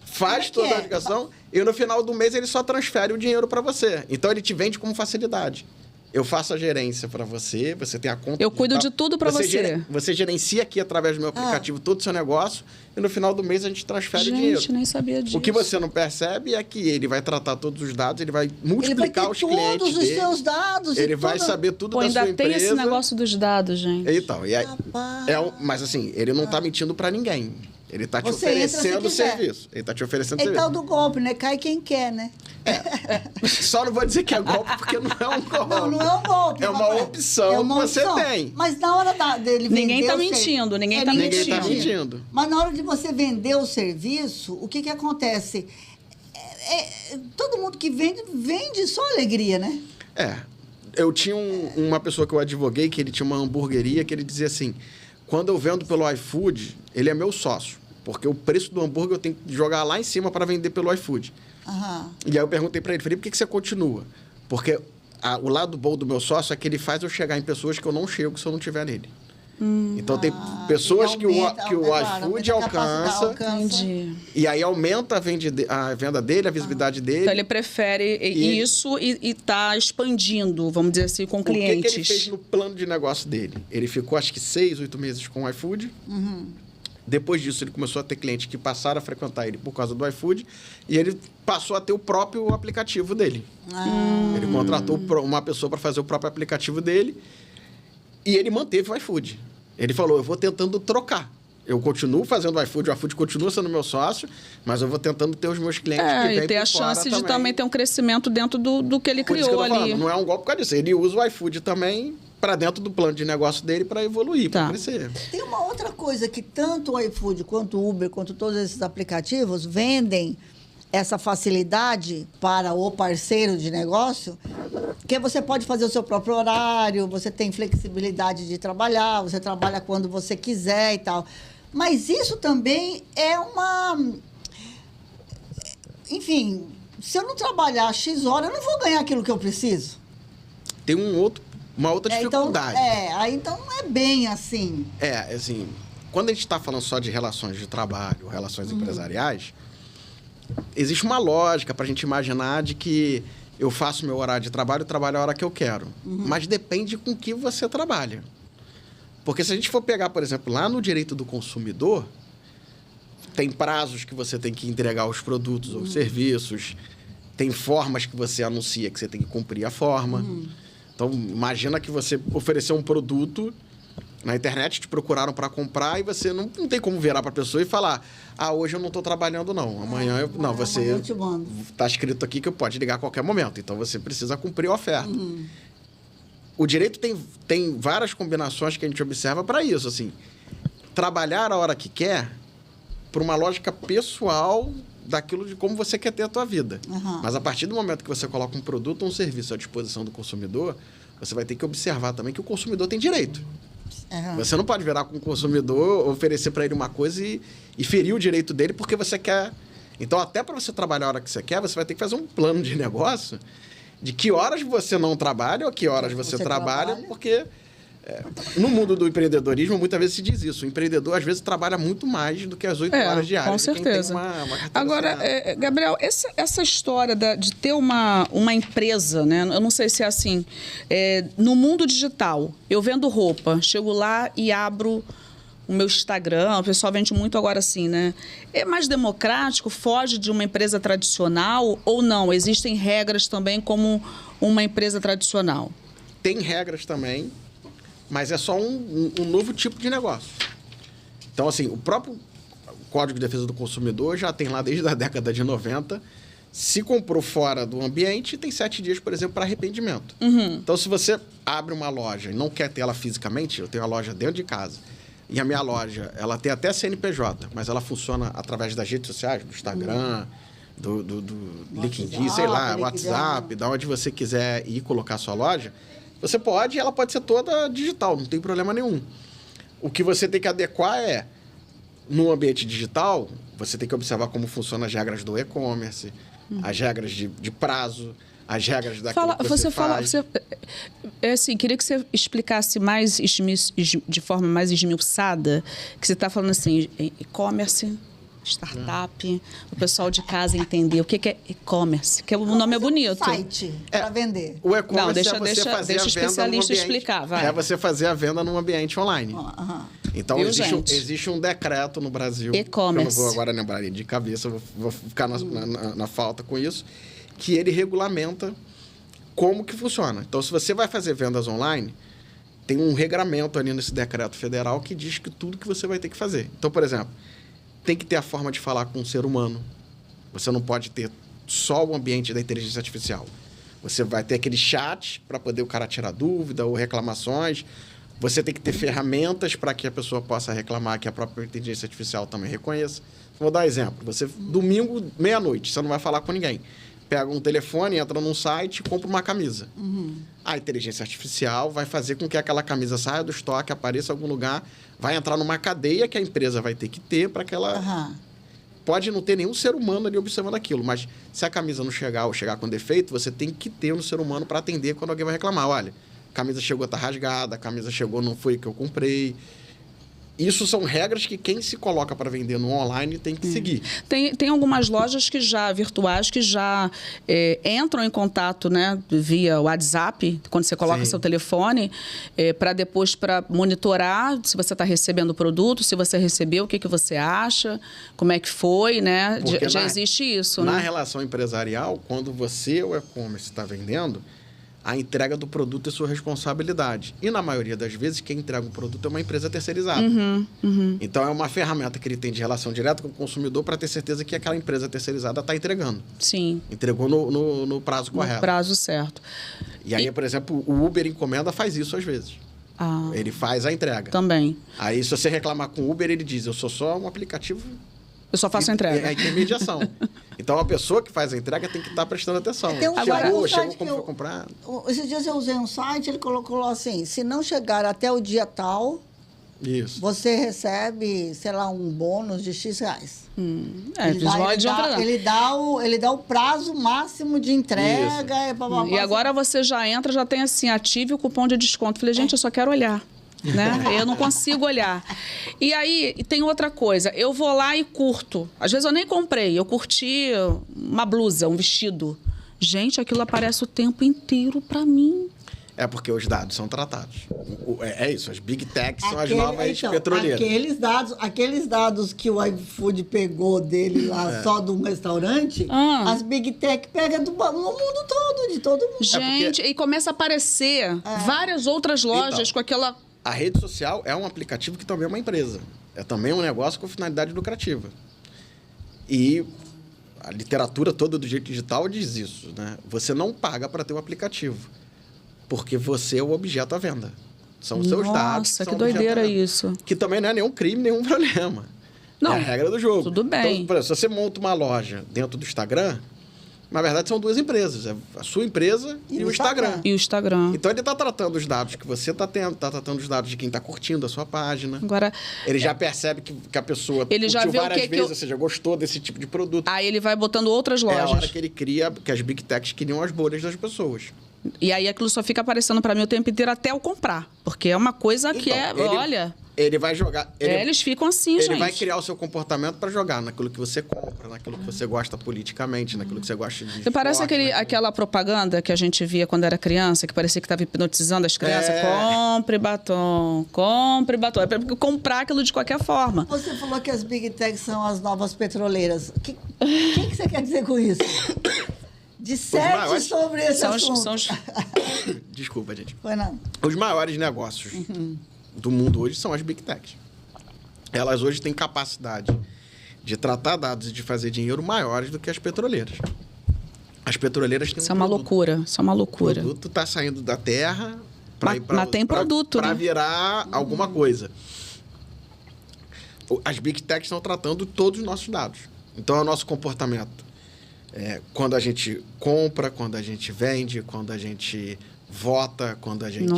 faz toda a ligação e no final do mês ele só transfere o dinheiro para você. Então, ele te vende como facilidade. Eu faço a gerência para você, você tem a conta eu cuido de tudo para você. Você gerencia aqui através do meu aplicativo todo o seu negócio e no final do mês a gente transfere o dinheiro. Gente, nem sabia disso. O que você não percebe é que ele vai tratar todos os dados, ele vai multiplicar os clientes dele. Todos os seus dados. Ele vai saber tudo da sua empresa. Ainda tem esse negócio dos dados, gente. Então, mas assim, ele não está mentindo para ninguém. Ele está te oferecendo serviço. Ele está te oferecendo serviço. É tal do golpe, né? Cai quem quer, né? Só não vou dizer que é golpe, porque não é um golpe. Não é um golpe. É uma opção que você tem. Mas na hora dele vender ninguém está mentindo, ninguém está mentindo. Mas na hora de você vender o serviço, o que acontece? Todo mundo que vende só alegria, né? Eu tinha uma pessoa que eu advoguei, que ele tinha uma hamburgueria, que ele dizia assim, quando eu vendo pelo iFood, ele é meu sócio. Porque o preço do hambúrguer eu tenho que jogar lá em cima para vender pelo iFood. E aí eu perguntei para ele, falei, por que você continua? Porque o lado bom do meu sócio é que ele faz eu chegar em pessoas que eu não chego se eu não estiver nele. Então, tem pessoas que o iFood alcança. Entendi. E aí aumenta a venda dele, a visibilidade dele. Então, ele prefere isso e está expandindo, vamos dizer assim, com clientes. O que ele fez no plano de negócio dele? Ele ficou, acho que 6, 8 meses com o iFood. Depois disso, ele começou a ter clientes que passaram a frequentar ele por causa do iFood e ele passou a ter o próprio aplicativo dele. Ele contratou uma pessoa para fazer o próprio aplicativo dele e ele manteve o iFood. Ele falou, eu vou tentando trocar. Eu continuo fazendo o iFood continua sendo meu sócio, mas eu vou tentando ter os meus clientes que vêm e ter a chance de também ter um crescimento dentro do que ele criou ali. Falando, não é um golpe por causa disso. Ele usa o iFood também para dentro do plano de negócio dele para evoluir, para crescer. Tem uma outra coisa que tanto o iFood quanto o Uber, quanto todos esses aplicativos vendem essa facilidade para o parceiro de negócio, que você pode fazer o seu próprio horário, você tem flexibilidade de trabalhar, você trabalha quando você quiser e tal. Mas isso também é uma... Enfim, se eu não trabalhar X horas, eu não vou ganhar aquilo que eu preciso. tem uma outra dificuldade. Então não é bem assim. Assim, quando a gente está falando só de relações de trabalho, relações empresariais, existe uma lógica para a gente imaginar de que eu faço meu horário de trabalho e trabalho a hora que eu quero. Mas depende com que você trabalha. Porque se a gente for pegar, por exemplo, lá no direito do consumidor, tem prazos que você tem que entregar os produtos ou serviços, tem formas que você anuncia que você tem que cumprir a forma. Então, imagina que você ofereceu um produto na internet, te procuraram para comprar e você não tem como virar para a pessoa e falar: hoje eu não estou trabalhando, não. Amanhã eu... Não, você... Está escrito aqui que eu pode ligar a qualquer momento. Então, você precisa cumprir a oferta. O direito tem várias combinações que a gente observa para isso. Assim, trabalhar a hora que quer por uma lógica pessoal daquilo de como você quer ter a tua vida. Mas a partir do momento que você coloca um produto ou um serviço à disposição do consumidor, você vai ter que observar também que o consumidor tem direito. Você não pode virar com o consumidor, oferecer para ele uma coisa e ferir o direito dele porque você quer. Então, até para você trabalhar a hora que você quer, você vai ter que fazer um plano de negócio de que horas você não trabalha ou que horas você trabalha, porque no mundo do empreendedorismo, muitas vezes se diz isso. O empreendedor, às vezes, trabalha muito mais do que as 8 horas diárias. Com certeza. Agora, Gabriel, essa história de ter uma empresa, né? Eu não sei se é assim. No mundo digital, eu vendo roupa, chego lá e abro o meu Instagram, o pessoal vende muito agora assim, né? É mais democrático? Foge de uma empresa tradicional ou não? Existem regras também como uma empresa tradicional? Tem regras também, mas é só um novo tipo de negócio. Então, assim, o próprio Código de Defesa do Consumidor já tem lá desde a década de 90. Se comprou fora do ambiente, tem 7 dias, por exemplo, para arrependimento. Então, se você abre uma loja e não quer ter ela fisicamente, eu tenho a loja dentro de casa, e a minha loja, ela tem até CNPJ, mas ela funciona através das redes sociais, do Instagram, do LinkedIn, sei lá, WhatsApp, da onde você quiser ir colocar a sua loja, você pode, ela pode ser toda digital, não tem problema nenhum. O que você tem que adequar no ambiente digital, você tem que observar como funcionam as regras do e-commerce, as regras de prazo, as regras daquilo que você faz. Assim, queria que você explicasse mais, de forma mais esmiuçada, que você está falando assim, e-commerce, startup, o pessoal de casa entender o que é e-commerce, que o nome é bonito. Site para vender. O e-commerce é você fazer a venda especialista explicar, vai. É você fazer a venda num ambiente online. Então, existe um decreto no Brasil, e-commerce. Eu não vou agora lembrar de cabeça, vou ficar na falta com isso, que ele regulamenta como que funciona. Então, se você vai fazer vendas online, tem um regramento ali nesse decreto federal que diz que tudo que você vai ter que fazer. Então, por exemplo, tem que ter a forma de falar com um ser humano. Você não pode ter só o ambiente da inteligência artificial. Você vai ter aquele chat para poder o cara tirar dúvida ou reclamações. Você tem que ter ferramentas para que a pessoa possa reclamar, que a própria inteligência artificial também reconheça. Vou dar um exemplo. Você, domingo, meia-noite, você não vai falar com ninguém. Pega um telefone, entra num site e compra uma camisa. A inteligência artificial vai fazer com que aquela camisa saia do estoque, apareça em algum lugar, vai entrar numa cadeia que a empresa vai ter que ter para que ela... Pode não ter nenhum ser humano ali observando aquilo, mas se a camisa não chegar ou chegar com defeito, você tem que ter um ser humano para atender quando alguém vai reclamar. Olha, a camisa chegou, tá rasgada, a camisa chegou, não foi que eu comprei. Isso são regras que quem se coloca para vender no online tem que seguir. Tem algumas lojas virtuais que já entram em contato, né, via WhatsApp, quando você coloca seu telefone, para depois monitorar se você está recebendo o produto, se você recebeu, o que você acha, como é que foi, né? Já existe isso, né? Na relação empresarial, quando você, o e-commerce, está vendendo, a entrega do produto é sua responsabilidade. E, na maioria das vezes, quem entrega o produto é uma empresa terceirizada. Então, é uma ferramenta que ele tem de relação direta com o consumidor para ter certeza que aquela empresa terceirizada está entregando. Sim. Entregou no prazo correto. No prazo certo. E aí, por exemplo, o Uber Encomenda faz isso às vezes. Ele faz a entrega. Também. Aí, se você reclamar com o Uber, ele diz, eu sou só um aplicativo... Eu só faço a entrega. É a intermediação. Então, a pessoa que faz a entrega tem que estar prestando atenção. Chegou, como foi comprar. Esses dias eu usei um site, ele colocou assim, se não chegar até o dia tal, Isso. você recebe, sei lá, um bônus de X reais. Ele dá o prazo máximo de entrega. E agora você já entra, já tem assim, ative o cupom de desconto. Falei, gente, eu só quero olhar. Né? Eu não consigo olhar. E aí, tem outra coisa. Eu vou lá e curto. Às vezes eu nem comprei. Eu curti uma blusa, um vestido. Gente, aquilo aparece o tempo inteiro pra mim. É porque os dados são tratados. É isso, as Big Techs são as novas petroleiras. Aqueles dados que o iFood pegou dele lá só de um restaurante, as Big Tech pegam no mundo todo, de todo mundo. Gente, e começa a aparecer várias outras lojas com aquela... A rede social é um aplicativo que também é uma empresa. É também um negócio com finalidade lucrativa. E a literatura toda do jeito digital diz isso, né? Você não paga para ter um aplicativo, porque você é o objeto à venda. São os seus dados. Nossa, que doideira isso. Que também não é nenhum crime, nenhum problema. Não, é a regra do jogo. Tudo bem. Então, por exemplo, se você monta uma loja dentro do Instagram, na verdade são duas empresas. É a sua empresa e o Instagram. E o Instagram. Então, ele está tratando os dados que você está tendo, está tratando os dados de quem está curtindo a sua página. Agora, ele já percebe que a pessoa ele já curtiu vê várias vezes, ou seja, gostou desse tipo de produto. Aí ele vai botando outras lojas. É a hora que ele cria, que as Big Techs criam as bolhas das pessoas. E aí aquilo só fica aparecendo para mim o tempo inteiro até eu comprar. Porque é uma coisa que olha... Ele vai jogar... eles ficam assim, gente. Ele vai criar o seu comportamento para jogar naquilo que você compra, naquilo que você gosta politicamente, naquilo que você gosta de... Parece aquela propaganda que a gente via quando era criança, que parecia que estava hipnotizando as crianças. Compre batom, compre batom. É para comprar aquilo de qualquer forma. Você falou que as Big Techs são as novas petroleiras. O que você quer dizer com isso? Disserte sobre esse assunto. Desculpa, gente. Foi não. Os maiores negócios do mundo hoje são as Big Techs. Elas hoje têm capacidade de tratar dados e de fazer dinheiro maiores do que as petroleiras. As petroleiras têm Isso é uma loucura. Isso é uma loucura. O produto está saindo da terra para ir para... Mas tem produto, para né? virar alguma coisa. As Big Techs estão tratando todos os nossos dados. Então, é o nosso comportamento. Quando a gente compra, quando a gente vende, quando a gente vota, quando a gente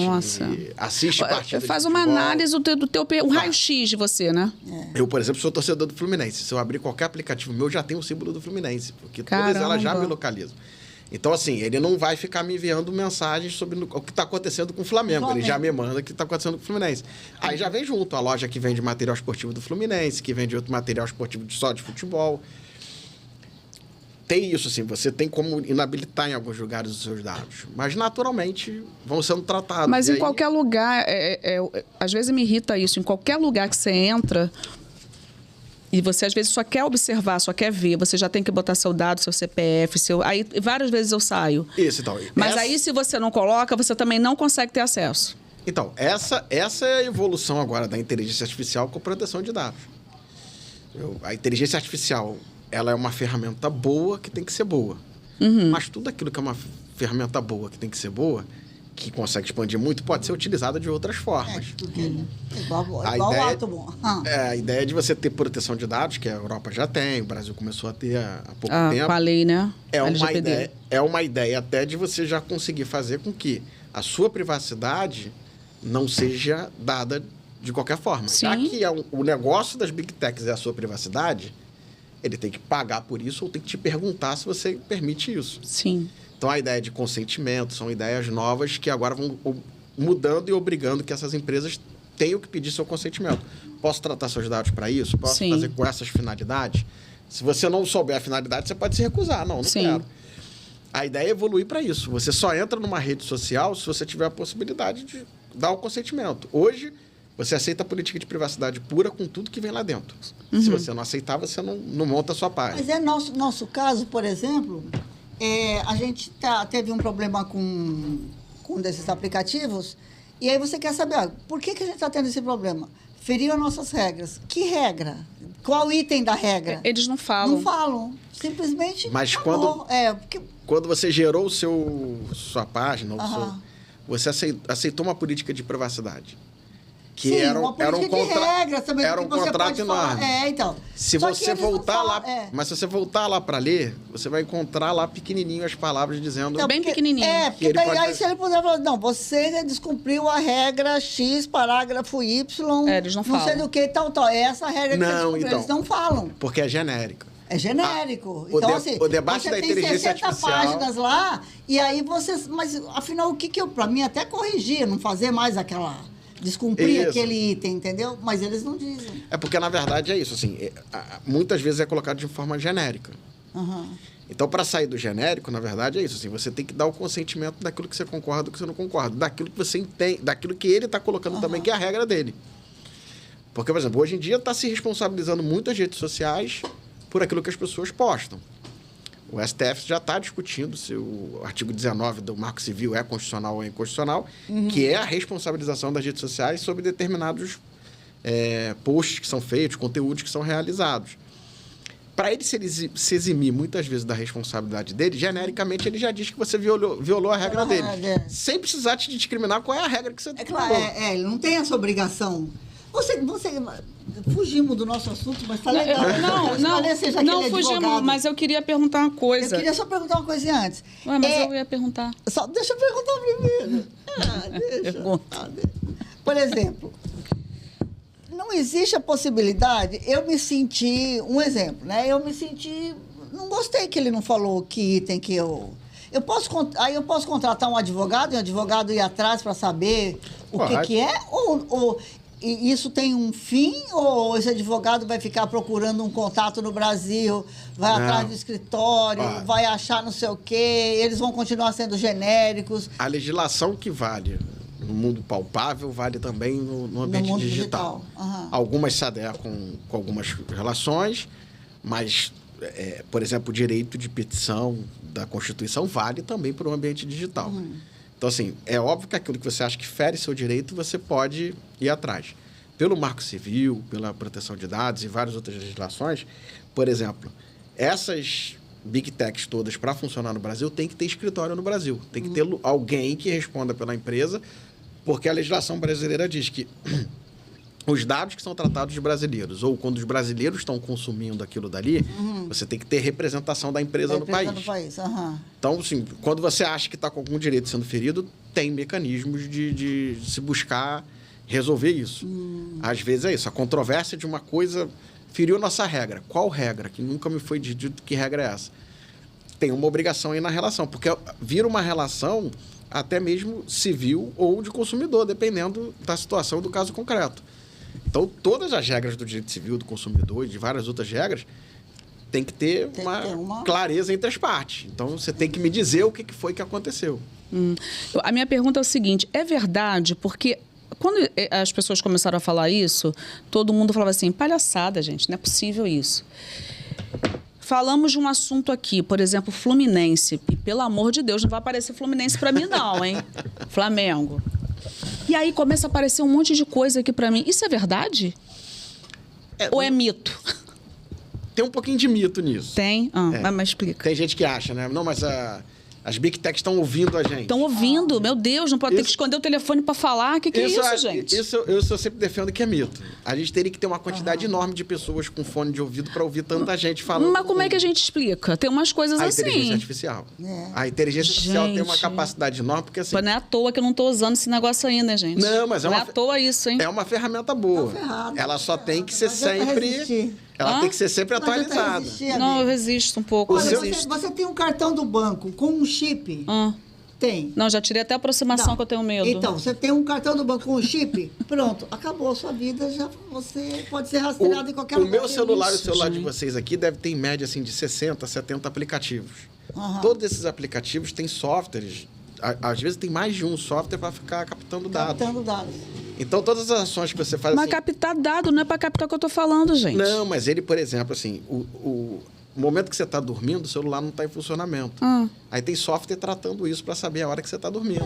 assiste partida. Faz uma análise do teu um raio-x de você, né? Eu, por exemplo, sou torcedor do Fluminense. Se eu abrir qualquer aplicativo meu, já tem o símbolo do Fluminense, porque todas elas já me localizam. Então, assim, ele não vai ficar me enviando mensagens sobre o que está acontecendo com o Flamengo. Ele já me manda o que está acontecendo com o Fluminense. Aí já vem junto a loja que vende material esportivo do Fluminense, que vende outro material esportivo só de futebol. Tem isso, assim, você tem como inabilitar em alguns lugares os seus dados. Mas, naturalmente, vão sendo tratados. Mas em qualquer lugar, às vezes me irrita isso, em qualquer lugar que você entra, e você às vezes só quer observar, só quer ver, você já tem que botar seu dado, seu CPF, aí várias vezes eu saio. Isso, então. Mas aí, se você não coloca, você também não consegue ter acesso. Então, essa é a evolução agora da inteligência artificial com proteção de dados. A inteligência artificial... ela é uma ferramenta boa que tem que ser boa. Mas tudo aquilo que é uma ferramenta boa que tem que ser boa, que consegue expandir muito, pode ser utilizada de outras formas. Igual o átomo. A ideia de você ter proteção de dados, que a Europa já tem, o Brasil começou a ter há pouco tempo. Com a lei, né? É uma ideia até de você já conseguir fazer com que a sua privacidade não seja dada de qualquer forma. Sim. Já que o negócio das Big Techs é a sua privacidade, ele tem que pagar por isso ou tem que te perguntar se você permite isso. Sim. Então, a ideia de consentimento são ideias novas que agora vão mudando e obrigando que essas empresas tenham que pedir seu consentimento. Posso tratar seus dados para isso? Posso fazer com essas finalidades? Se você não souber a finalidade, você pode se recusar. Não quero. A ideia é evoluir para isso. Você só entra numa rede social se você tiver a possibilidade de dar o consentimento. Hoje... você aceita a política de privacidade pura com tudo que vem lá dentro. Se você não aceitar, você não monta a sua página. Mas nosso caso, por exemplo, a gente teve um problema com um desses aplicativos, e aí você quer saber, por que a gente está tendo esse problema? Feriu as nossas regras. Que regra? Qual item da regra? Eles não falam. Não falam. Simplesmente Mas acabou. quando você gerou sua página, você aceitou uma política de privacidade. Que Sim, era uma política de regras também. Era um contrato enorme. Então. Se Só você que eles não voltar falam- lá, mas se você voltar lá para ler, você vai encontrar lá pequenininho as palavras dizendo Bem pequenininho. Que Porque ele daí pode aí fazer. se ele puder falar, não, você descumpriu a regra X, parágrafo Y, Eles não sei falam. do que, tal. É essa a regra que Não, eles descumpriram. então. Eles não falam. porque é genérico. É genérico. O Então, de- assim, o debate você da tem inteligência 60 artificial- páginas lá, e aí você... Mas, afinal, o que eu... Pra mim, até corrigir, não fazer mais aquela... Descumprir Isso. aquele item, entendeu? Mas eles não dizem. É porque, na verdade, é isso. Assim, muitas vezes é colocado de forma genérica. Aham. Então, para sair do genérico, na verdade, é isso. Assim, você tem que dar o consentimento daquilo que você concorda e do que você não concorda. Daquilo que você entende, daquilo que ele está colocando também, que é a regra dele. Porque, por exemplo, hoje em dia está se responsabilizando muito as redes sociais por aquilo que as pessoas postam. O STF já está discutindo se o artigo 19 do Marco Civil é constitucional ou inconstitucional, que é a responsabilização das redes sociais sobre determinados posts que são feitos, conteúdos que são realizados. Para ele se eximir muitas vezes da responsabilidade dele, genericamente ele já diz que você violou a regra dele. Sem precisar te discriminar qual é a regra que você É claro, ele não tem essa obrigação. Fugimos do nosso assunto, mas tá legal. Não fugimos, mas eu queria perguntar uma Eu coisa. queria só perguntar uma coisinha antes. Ué, mas eu ia perguntar. Deixa eu perguntar primeiro. Deixa. Pergunta. Por exemplo, não existe a possibilidade, eu me senti, um exemplo, né? Eu me senti, não gostei que ele não falou que item que eu posso contratar um advogado e o advogado ir atrás para saber o que é? Ou e isso tem um fim? Ou esse advogado vai ficar procurando um contato no Brasil, vai atrás do escritório, vai achar não sei o quê, eles vão continuar sendo genéricos? A legislação que vale no mundo palpável vale também no ambiente mundo digital. Aham. Algumas se adequam com algumas relações, mas, por exemplo, o direito de petição da Constituição vale também para o ambiente digital. Então, assim, é óbvio que aquilo que você acha que fere seu direito, você pode ir atrás. Pelo Marco Civil, pela proteção de dados e várias outras legislações, por exemplo, essas Big Techs todas, para funcionar no Brasil, tem que ter escritório no Brasil. Tem que ter alguém que responda pela empresa, porque a legislação brasileira diz que os dados que são tratados de brasileiros, ou quando os brasileiros estão consumindo aquilo dali, você tem que ter representação da empresa no país. Então, assim, quando você acha que está com algum direito sendo ferido, tem mecanismos de se buscar resolver isso. Às vezes é isso, a controvérsia de uma coisa feriu nossa regra. Qual regra? Que nunca me foi dito que regra é essa. Tem uma obrigação aí na relação, porque vira uma relação até mesmo civil ou de consumidor, dependendo da situação do caso concreto. Então, todas as regras do direito civil, do consumidor e de várias outras regras, tem que ter uma clareza entre as partes. Então, você tem que me dizer o que foi que aconteceu. A minha pergunta é o seguinte, é verdade, porque quando as pessoas começaram a falar isso, todo mundo falava assim, palhaçada, gente, não é possível isso. Falamos de um assunto aqui, por exemplo, Fluminense, e pelo amor de Deus, não vai aparecer Fluminense para mim não, hein? Flamengo. E aí começa a aparecer um monte de coisa aqui para mim. Isso é verdade? Ou é mito? Tem um pouquinho de mito nisso. Tem? Mas explica. Tem gente que acha, né? Não, mas as Big Techs estão ouvindo a gente. Estão ouvindo? Meu Deus, não pode ter que esconder o telefone para falar? O que é isso, gente? Isso eu sempre defendo que é mito. A gente teria que ter uma quantidade enorme de pessoas com fone de ouvido para ouvir tanta gente falando. Mas como é que a gente explica? Tem umas coisas assim. A inteligência artificial. A inteligência artificial tem uma capacidade enorme, porque assim... Não é à toa que eu não estou usando esse negócio ainda, gente. Não, mas não é à toa isso, hein? É uma ferramenta boa. Ela só tem que ser sempre... Ela tem que ser sempre atualizada. Não, eu resisto um pouco. Olha, você tem um cartão do banco com um chip? Tem. Não, já tirei até a aproximação que eu tenho medo. Então, você tem um cartão do banco com um chip, pronto, acabou a sua vida, já você pode ser rastreado em qualquer lugar. O meu celular e o celular de vocês aqui deve ter em média assim, de 60, 70 aplicativos. Todos esses aplicativos têm softwares, às vezes tem mais de um software para ficar captando dados. Então, todas as ações que você faz... Mas captar dado não é para captar o que eu estou falando, gente. Não, mas ele, por exemplo, assim, o momento que você está dormindo, o celular não está em funcionamento. Aí tem software tratando isso para saber a hora que você está dormindo.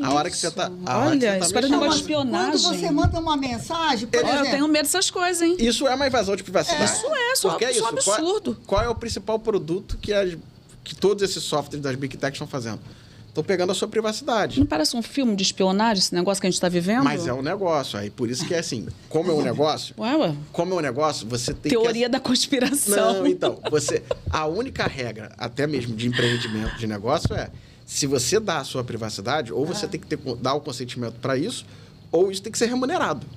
A hora que você está Olha, isso parece um negócio de espionagem. Quando você manda uma mensagem, por exemplo... Eu tenho medo dessas coisas, hein? Isso é uma invasão de privacidade. Isso é um absurdo. Qual é o principal produto que todos esses softwares das Big Tech estão fazendo? estão pegando a sua privacidade. Não parece um filme de espionagem, esse negócio que a gente está vivendo? Mas é um negócio. Aí por isso que é assim, como é um negócio, você tem Teoria da conspiração. Não, então, a única regra, até mesmo de empreendimento de negócio se você dá a sua privacidade, ou você tem que dar o consentimento para isso, ou isso tem que ser remunerado.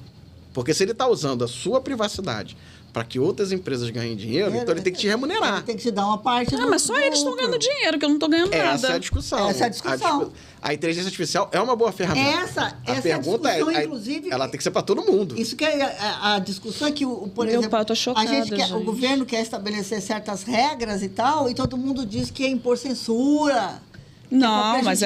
Porque se ele está usando a sua privacidade para que outras empresas ganhem dinheiro, então ele tem que te remunerar. Ele tem que te dar uma parte mas só eles estão ganhando dinheiro, que eu não estou ganhando nada. Essa é a discussão. Essa é a discussão. A inteligência artificial é uma boa ferramenta. Essa pergunta é a discussão, inclusive... Ela tem que ser para todo mundo. Isso que é a discussão é que, por exemplo... Meu pai, eu tô chocada, o governo quer estabelecer certas regras e tal, e todo mundo diz que é impor censura. Não, mas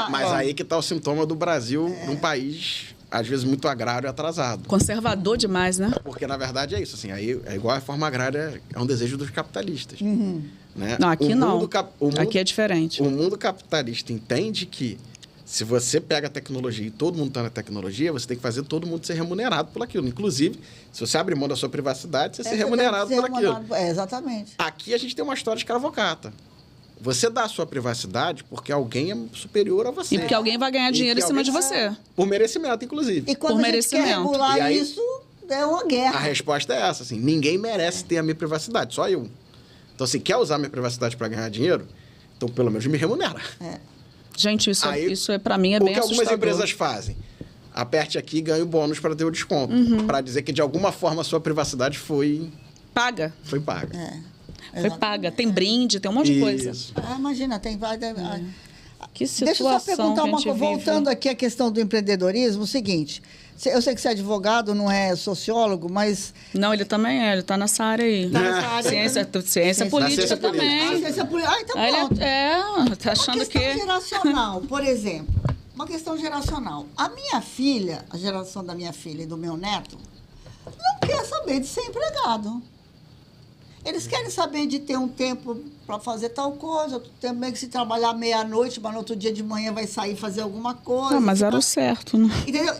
Mas aí que está o sintoma do Brasil num país... às vezes muito agrário e atrasado. Conservador demais, né? Porque, na verdade, é isso. Assim, aí é igual a reforma agrária, é um desejo dos capitalistas. Né? Não, aqui não. Aqui é diferente. O mundo capitalista entende que se você pega a tecnologia e todo mundo está na tecnologia, você tem que fazer todo mundo ser remunerado por aquilo. Inclusive, se você abre mão da sua privacidade, você ser remunerado por aquilo. Exatamente. Aqui a gente tem uma história de escravocrata. Você dá a sua privacidade porque alguém é superior a você. E porque alguém vai ganhar dinheiro em cima de você. Por merecimento, inclusive. E quando a gente quer regular isso, é uma guerra. A resposta é essa, assim, ninguém merece ter a minha privacidade, só eu. Então, se quer usar a minha privacidade para ganhar dinheiro, então pelo menos me remunera. Gente, isso é para mim é bem assustador. O que algumas empresas fazem? Aperte aqui e ganhe o bônus para ter o desconto. Para dizer que, de alguma forma, a sua privacidade foi... paga. Foi paga. Foi paga. Tem brinde, tem um monte de coisa. Imagina, tem... Que situação. Deixa eu só perguntar uma coisa. Voltando aqui à questão do empreendedorismo, o seguinte... Eu sei que você é advogado, não é sociólogo, mas... Não, ele também é. Ele está nessa área aí. Tá nessa área. Ciência política também. Ciência política. Então pronto. Tá achando que... Uma questão geracional, por exemplo. Uma questão geracional. A minha filha, a geração da minha filha e do meu neto, não quer saber de ser empregado. Eles querem saber de ter um tempo para fazer tal coisa, também que se trabalhar meia-noite, mas no outro dia de manhã vai sair fazer alguma coisa. Mas era o certo, né? Entendeu?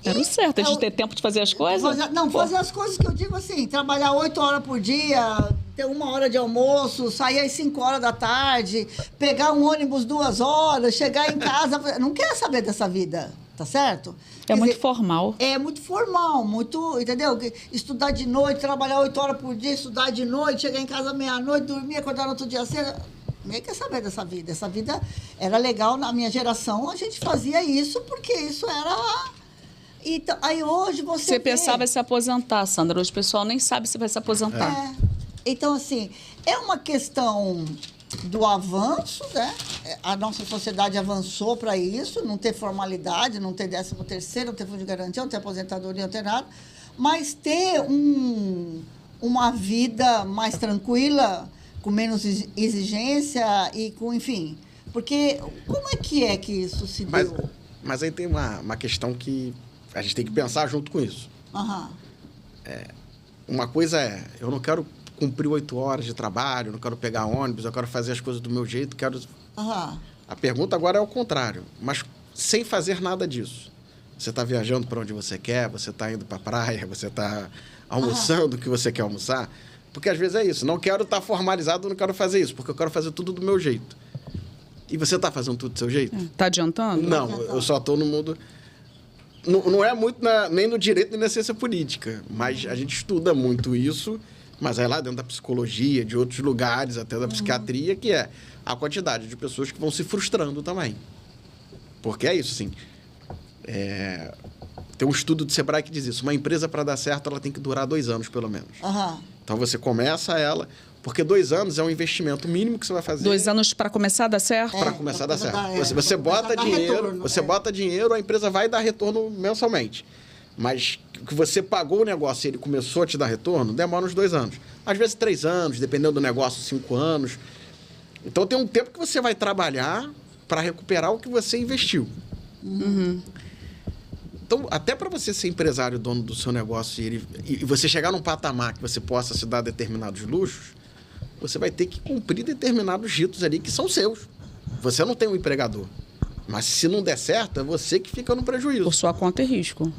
Era o certo, a gente ter tempo de fazer as coisas. Fazer as coisas que eu digo assim, trabalhar 8 horas por dia, ter 1 hora de almoço, sair às 5 horas da tarde, pegar um ônibus 2 horas, chegar em casa. Não quer saber dessa vida, tá certo? É muito formal. É muito formal, muito, entendeu? Estudar de noite, trabalhar 8 horas por dia, estudar de noite, chegar em casa meia-noite, dormir, acordar no outro dia cedo. Ninguém quer saber dessa vida. Essa vida era legal na minha geração, a gente fazia isso porque isso era... Então, aí hoje você pensava em se aposentar, Sandra. Hoje o pessoal nem sabe se vai se aposentar. Então, assim, é uma questão do avanço, né? A nossa sociedade avançou para isso, não ter formalidade, não ter 13º, não ter fundo de garantia, não ter aposentadoria, não ter nada, mas ter uma vida mais tranquila, com menos exigência e com, enfim... Porque como é que isso se deu? Mas aí tem uma questão que... a gente tem que pensar junto com isso. Uma coisa eu não quero cumprir 8 horas de trabalho, não quero pegar ônibus, eu quero fazer as coisas do meu jeito, A pergunta agora é o contrário, mas sem fazer nada disso. Você está viajando para onde você quer, você está indo para a praia, você está almoçando o que você quer almoçar, porque às vezes é isso, não quero estar formalizado, não quero fazer isso, porque eu quero fazer tudo do meu jeito. E você está fazendo tudo do seu jeito? Está adiantando? Não, eu só estou no mundo... Não é muito nem no direito nem na ciência política, mas a gente estuda muito isso, mas é lá dentro da psicologia, de outros lugares, até da psiquiatria, que é a quantidade de pessoas que vão se frustrando também. Porque é isso, assim. Tem um estudo do Sebrae que diz isso. Uma empresa, para dar certo, ela tem que durar 2 anos, pelo menos. Então, você começa ela... Porque 2 anos é um investimento mínimo que você vai fazer. 2 anos para começar a dar certo? Para começar a dar certo. Você bota dinheiro, bota dinheiro, a empresa vai dar retorno mensalmente. Mas que você pagou o negócio e ele começou a te dar retorno, demora uns 2 anos. Às vezes 3 anos, dependendo do negócio, 5 anos. Então tem um tempo que você vai trabalhar para recuperar o que você investiu. Então, até para você ser empresário, dono do seu negócio, e você chegar num patamar que você possa se dar determinados luxos, você vai ter que cumprir determinados ritos ali que são seus. Você não tem um empregador. Mas se não der certo, é você que fica no prejuízo. Por sua conta e risco.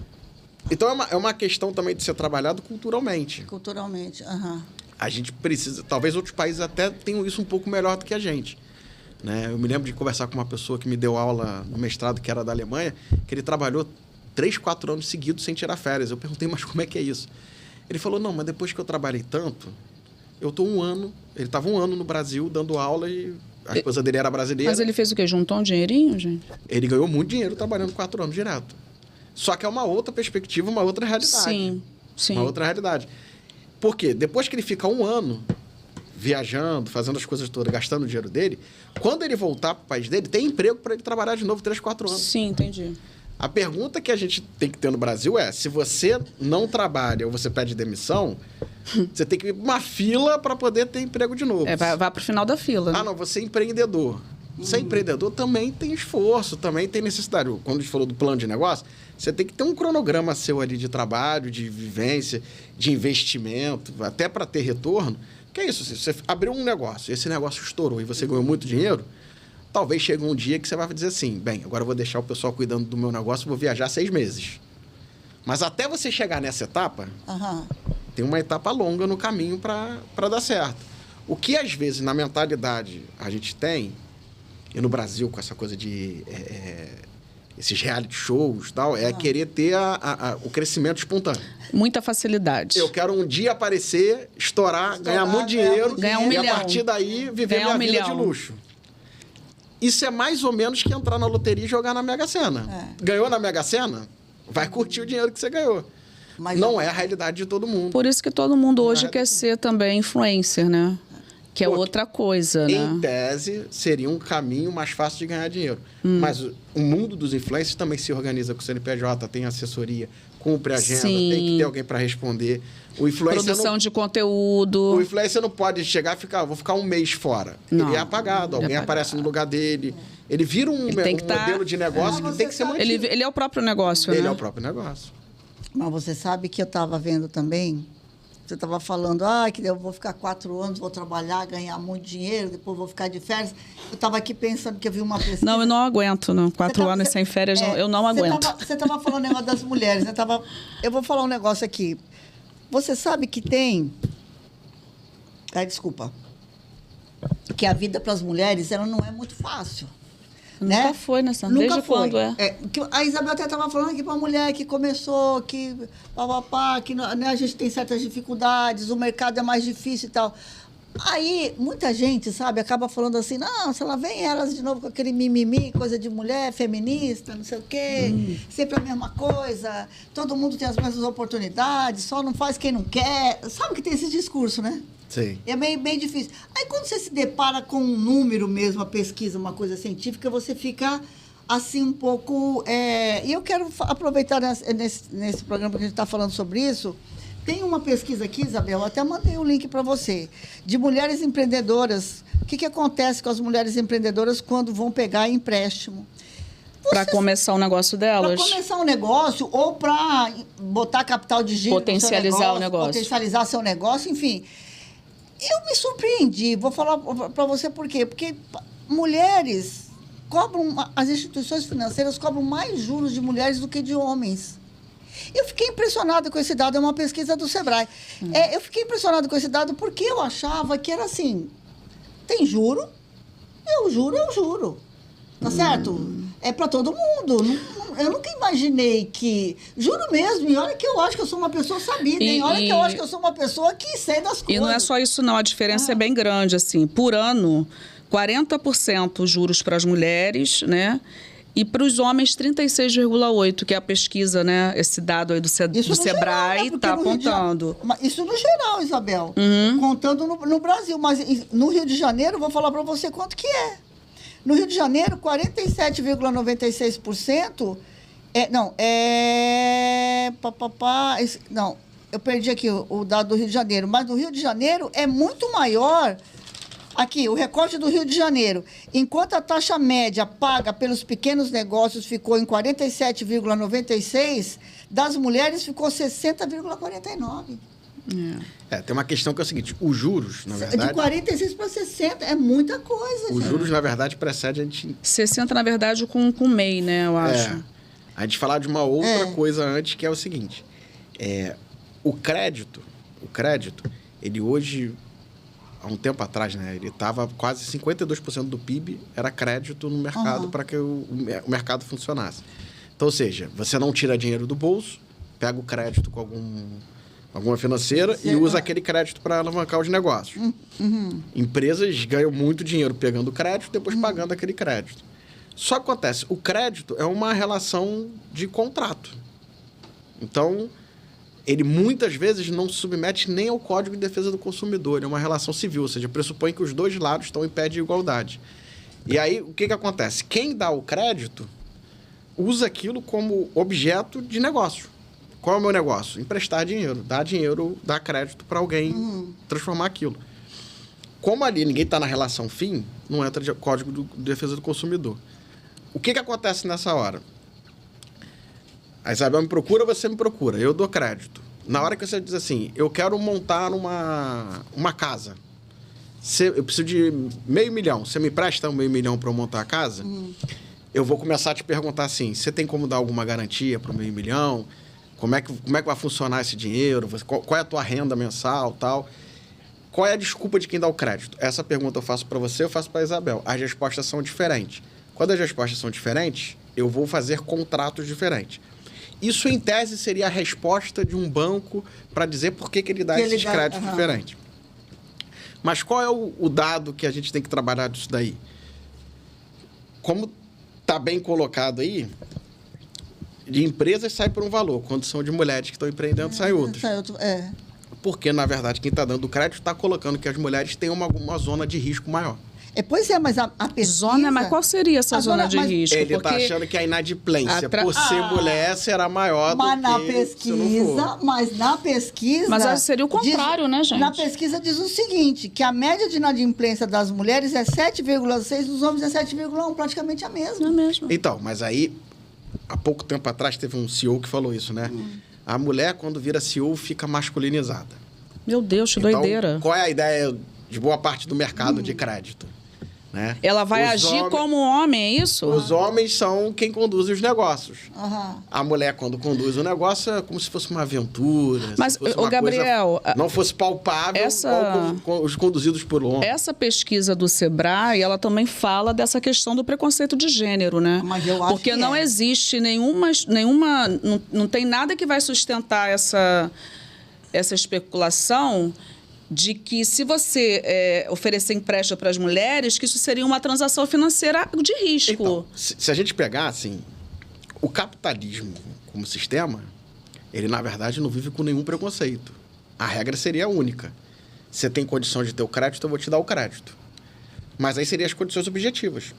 Então, é uma questão também de ser trabalhado culturalmente. Culturalmente, A gente precisa... Talvez outros países até tenham isso um pouco melhor do que a gente. né? Eu me lembro de conversar com uma pessoa que me deu aula no mestrado, que era da Alemanha, que ele trabalhou 3, 4 anos seguidos sem tirar férias. Eu perguntei, mas como é que é isso? Ele falou, não, mas depois que eu trabalhei tanto, eu estou 1 ano... Ele estava 1 ano no Brasil dando aula e a esposa dele era brasileira. Mas ele fez o quê? Juntou um dinheirinho, gente? Ele ganhou muito dinheiro trabalhando 4 anos direto. Só que é uma outra perspectiva, uma outra realidade. Sim, sim. Uma outra realidade. Por quê? Depois que ele fica 1 ano viajando, fazendo as coisas todas, gastando o dinheiro dele, quando ele voltar para o país dele, tem emprego para ele trabalhar de novo 3, 4 anos. Sim, entendi. A pergunta que a gente tem que ter no Brasil é, se você não trabalha ou você pede demissão, você tem que ir para uma fila para poder ter emprego de novo. Vai para o final da fila. Né? Ah, não, você é empreendedor. Ser empreendedor também tem esforço, também tem necessidade. Quando a gente falou do plano de negócio, você tem que ter um cronograma seu ali de trabalho, de vivência, de investimento, até para ter retorno. Que é isso, se você abriu um negócio, esse negócio estourou e você ganhou muito dinheiro, talvez chegue um dia que você vai dizer assim, bem, agora eu vou deixar o pessoal cuidando do meu negócio, vou viajar 6 meses. Mas até você chegar nessa etapa, tem uma etapa longa no caminho para dar certo. O que, às vezes, na mentalidade a gente tem, e no Brasil, com essa coisa de esses reality shows e tal, é querer ter o crescimento espontâneo. Muita facilidade. Eu quero um dia aparecer, estourar, ganhar muito dinheiro, ganhar 1 milhão. E a partir daí viver minha vida de luxo. Isso é mais ou menos que entrar na loteria e jogar na Mega Sena. Ganhou na Mega Sena? Vai curtir o dinheiro que você ganhou. Mas não é a realidade de todo mundo. Por isso que todo mundo hoje quer ser também influencer, né? Que é outra coisa, né? Em tese, seria um caminho mais fácil de ganhar dinheiro. Mas o mundo dos influencers também se organiza com o CNPJ, tem assessoria, cumpre agenda, tem que ter alguém para responder. O influencer produção de conteúdo. O influencer não pode chegar e ficar, vou ficar 1 mês fora. Não, ele é apagado, alguém aparece no lugar dele. Ele vira um modelo de negócio que tem que ser mantido. Ele é o próprio negócio, né? Ele é o próprio negócio. Mas você sabe que eu estava vendo também, você estava falando, que eu vou ficar 4 anos, vou trabalhar, ganhar muito dinheiro, depois vou ficar de férias. Eu estava aqui pensando que eu vi uma pesquisa... Não, eu não aguento, não. 4 anos sem férias, eu não aguento. Você estava falando o negócio das mulheres, né? Eu vou falar um negócio aqui. Você sabe que tem... desculpa. Que a vida para as mulheres, ela não é muito fácil. Nunca foi, né, Sandra? Nunca Desde foi. Quando é? A Isabel até estava falando aqui para a mulher que começou, que que né, a gente tem certas dificuldades, o mercado é mais difícil e tal. Aí, muita gente, sabe, acaba falando assim, não, se ela vem elas de novo com aquele mimimi, coisa de mulher, feminista, não sei o quê, sempre a mesma coisa, todo mundo tem as mesmas oportunidades, só não faz quem não quer. Sabe que tem esse discurso, né? Sim. É bem difícil. Aí, quando você se depara com um número mesmo, a pesquisa, uma coisa científica, você fica, assim, um pouco... E eu quero aproveitar nesse programa que a gente está falando sobre isso. Tem uma pesquisa aqui, Isabel, eu até mandei o link para você, de mulheres empreendedoras. O que acontece com as mulheres empreendedoras quando vão pegar empréstimo? Para começar o negócio delas? Para começar um negócio ou para botar capital de giro potencializar o negócio. Potencializar seu negócio, enfim... Eu me surpreendi, vou falar para você por quê. Porque mulheres as instituições financeiras cobram mais juros de mulheres do que de homens. Eu fiquei impressionada com esse dado, é uma pesquisa do Sebrae. Eu fiquei impressionada com esse dado porque eu achava que era assim, tem juro, eu juro. Tá certo? É para todo mundo. Eu nunca imaginei que... Juro mesmo, e olha que eu acho que eu sou uma pessoa sabida, hein? Olha que eu acho que eu sou uma pessoa que sei das coisas. E não é só isso, não. A diferença é bem grande, assim. Por ano, 40% juros para as mulheres, né? E para os homens, 36,8%, que é a pesquisa, né? Esse dado aí do Sebrae está apontando. Isso no geral, Isabel. Contando no Brasil. Mas no Rio de Janeiro, vou falar para você quanto que é. No Rio de Janeiro, 47,96%... Não, eu perdi aqui o dado do Rio de Janeiro. Mas no Rio de Janeiro é muito maior... Aqui, o recorte do Rio de Janeiro. Enquanto a taxa média paga pelos pequenos negócios ficou em 47,96%, das mulheres ficou 60,49%. Tem uma questão que é o seguinte, os juros, na verdade... De 46 para 60, é muita coisa. Os juros, na verdade, precede a gente... 60, na verdade, com MEI, né, eu acho. A gente falar de uma outra coisa antes, que é o seguinte, o crédito, ele hoje... há um tempo atrás, né? Ele estava quase 52% do PIB era crédito no mercado para que o mercado funcionasse. Então, ou seja, você não tira dinheiro do bolso, pega o crédito com alguma financeira e usa aquele crédito para alavancar os negócios. Empresas ganham muito dinheiro pegando crédito, depois pagando aquele crédito. Só que acontece, o crédito é uma relação de contrato. Então, ele muitas vezes não se submete nem ao Código de Defesa do Consumidor. É uma relação civil, ou seja, pressupõe que os dois lados estão em pé de igualdade. E aí, o que acontece? Quem dá o crédito usa aquilo como objeto de negócio. Qual é o meu negócio? Emprestar dinheiro, dar crédito para alguém transformar aquilo. Como ali ninguém está na relação fim, não entra de Código de Defesa do Consumidor. O que acontece nessa hora? A Isabel me procura, você me procura. Eu dou crédito. Na hora que você diz assim, eu quero montar uma casa. Eu preciso de R$500 mil. Você me empresta R$500 mil para eu montar a casa? Eu vou começar a te perguntar assim, você tem como dar alguma garantia para R$500 mil? Como é que vai funcionar esse dinheiro? Qual é a tua renda mensal, tal? Qual é a desculpa de quem dá o crédito? Essa pergunta eu faço para você, eu faço para a Isabel. As respostas são diferentes. Quando as respostas são diferentes, eu vou fazer contratos diferentes. Isso, em tese, seria a resposta de um banco para dizer por que ele dá esses créditos diferentes. Mas qual é o dado que a gente tem que trabalhar disso daí? Como está bem colocado aí, de empresas sai por um valor, condição de mulheres que estão empreendendo sai outro. Porque, na verdade, quem está dando o crédito está colocando que as mulheres têm uma zona de risco maior. Pois é, mas a pesquisa... Mas qual seria essa zona de risco? Ele está achando que a inadimplência, por ser mulher, será maior do que Mas na pesquisa... Mas seria o contrário, né, gente? Na pesquisa diz o seguinte, que a média de inadimplência das mulheres é 7,6, dos homens é 7,1, praticamente a mesma. É mesmo. Então, mas aí, há pouco tempo atrás, teve um CEO que falou isso, né? A mulher, quando vira CEO, fica masculinizada. Meu Deus, que doideira. Qual é a ideia de boa parte do mercado de crédito? Né? Ela vai agir como homem, é isso? Os homens são quem conduz os negócios. A mulher, quando conduz o negócio, é como se fosse uma aventura. Mas, o Gabriel... não fosse palpável os conduzidos por homem. Essa pesquisa do Sebrae, ela também fala dessa questão do preconceito de gênero, né? Mas eu acho porque não existe nenhuma... Não tem nada que vai sustentar essa especulação de que se você oferecer empréstimo para as mulheres, que isso seria uma transação financeira de risco. Então, se a gente pegar, assim, o capitalismo como sistema, ele, na verdade, não vive com nenhum preconceito. A regra seria única. Você tem condição de ter o crédito, eu vou te dar o crédito. Mas aí seriam as condições objetivas.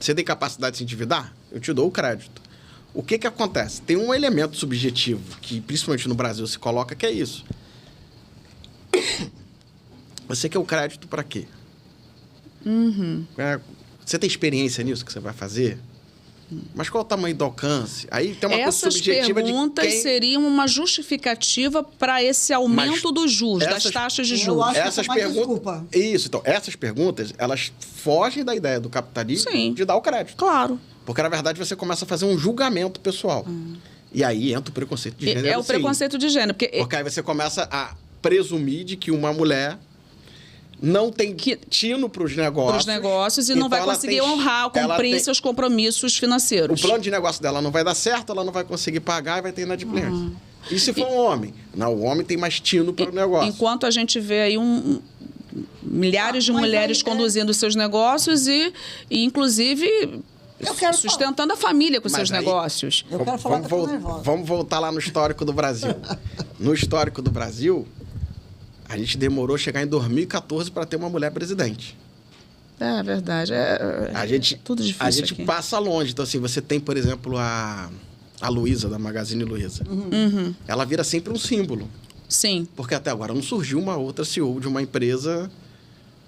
Você tem capacidade de se endividar? Eu te dou o crédito. O que acontece? Tem um elemento subjetivo que, principalmente no Brasil, se coloca, que é isso. Você quer o crédito para quê? Você tem experiência nisso que você vai fazer? Mas qual é o tamanho do alcance? Aí tem uma coisa subjetiva de perguntas seriam uma justificativa para esse aumento dos juros, das taxas de juros. Essas perguntas... Isso, então, essas perguntas, elas fogem da ideia do capitalismo de dar o crédito. Claro. Porque, na verdade, você começa a fazer um julgamento pessoal. E aí entra o preconceito de gênero. É o preconceito de gênero. Porque aí você começa a presumir de que uma mulher não tem tino para os negócios. E não vai conseguir honrar, cumprir seus compromissos financeiros. O plano de negócio dela não vai dar certo, ela não vai conseguir pagar e vai ter inadimplência. E se for um homem? Não, o homem tem mais tino para o negócio. Enquanto a gente vê aí milhares de mulheres conduzindo seus negócios e inclusive... sustentando a família com seus negócios. Eu quero falar vamos voltar lá no histórico do Brasil. No histórico do Brasil, a gente demorou a chegar em 2014 para ter uma mulher presidente. É verdade. Tudo difícil. A gente passa longe. Então, assim, você tem, por exemplo, a Luiza, da Magazine Luiza. Ela vira sempre um símbolo. Sim. Porque até agora não surgiu uma outra CEO de uma empresa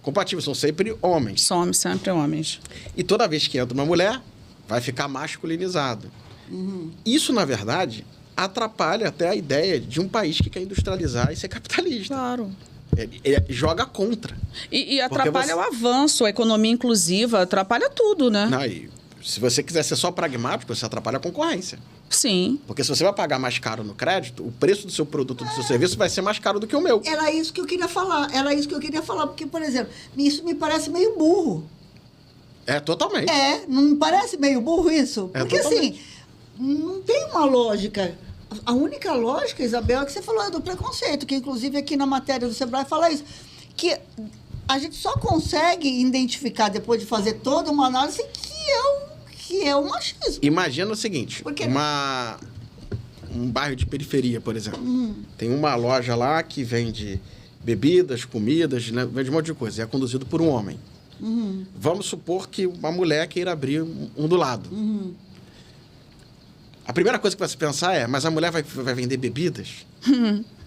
compatível. São sempre homens. São sempre homens. E toda vez que entra uma mulher, vai ficar masculinizado. Isso, na verdade, atrapalha até a ideia de um país que quer industrializar e ser capitalista. Claro. Ele joga contra. E atrapalha o avanço, a economia inclusiva, atrapalha tudo, né? se você quiser ser só pragmático, você atrapalha a concorrência. Sim. Porque se você vai pagar mais caro no crédito, o preço do seu produto, do seu serviço vai ser mais caro do que o meu. Era isso que eu queria falar. Porque, por exemplo, isso me parece meio burro. É, totalmente. Não me parece meio burro isso? É, Porque, totalmente. assim, não tem uma lógica. A única lógica, Isabel, é que você falou, é do preconceito, que inclusive aqui na matéria do Sebrae fala isso, que a gente só consegue identificar, depois de fazer toda uma análise, que é o machismo. Imagina o seguinte, Por quê? um bairro de periferia, por exemplo. Tem uma loja lá que vende bebidas, comidas, né? Vende um monte de coisa. E é conduzido por um homem. Vamos supor que uma mulher queira abrir um do lado. A primeira coisa que vai se pensar é, mas a mulher vai vender bebidas?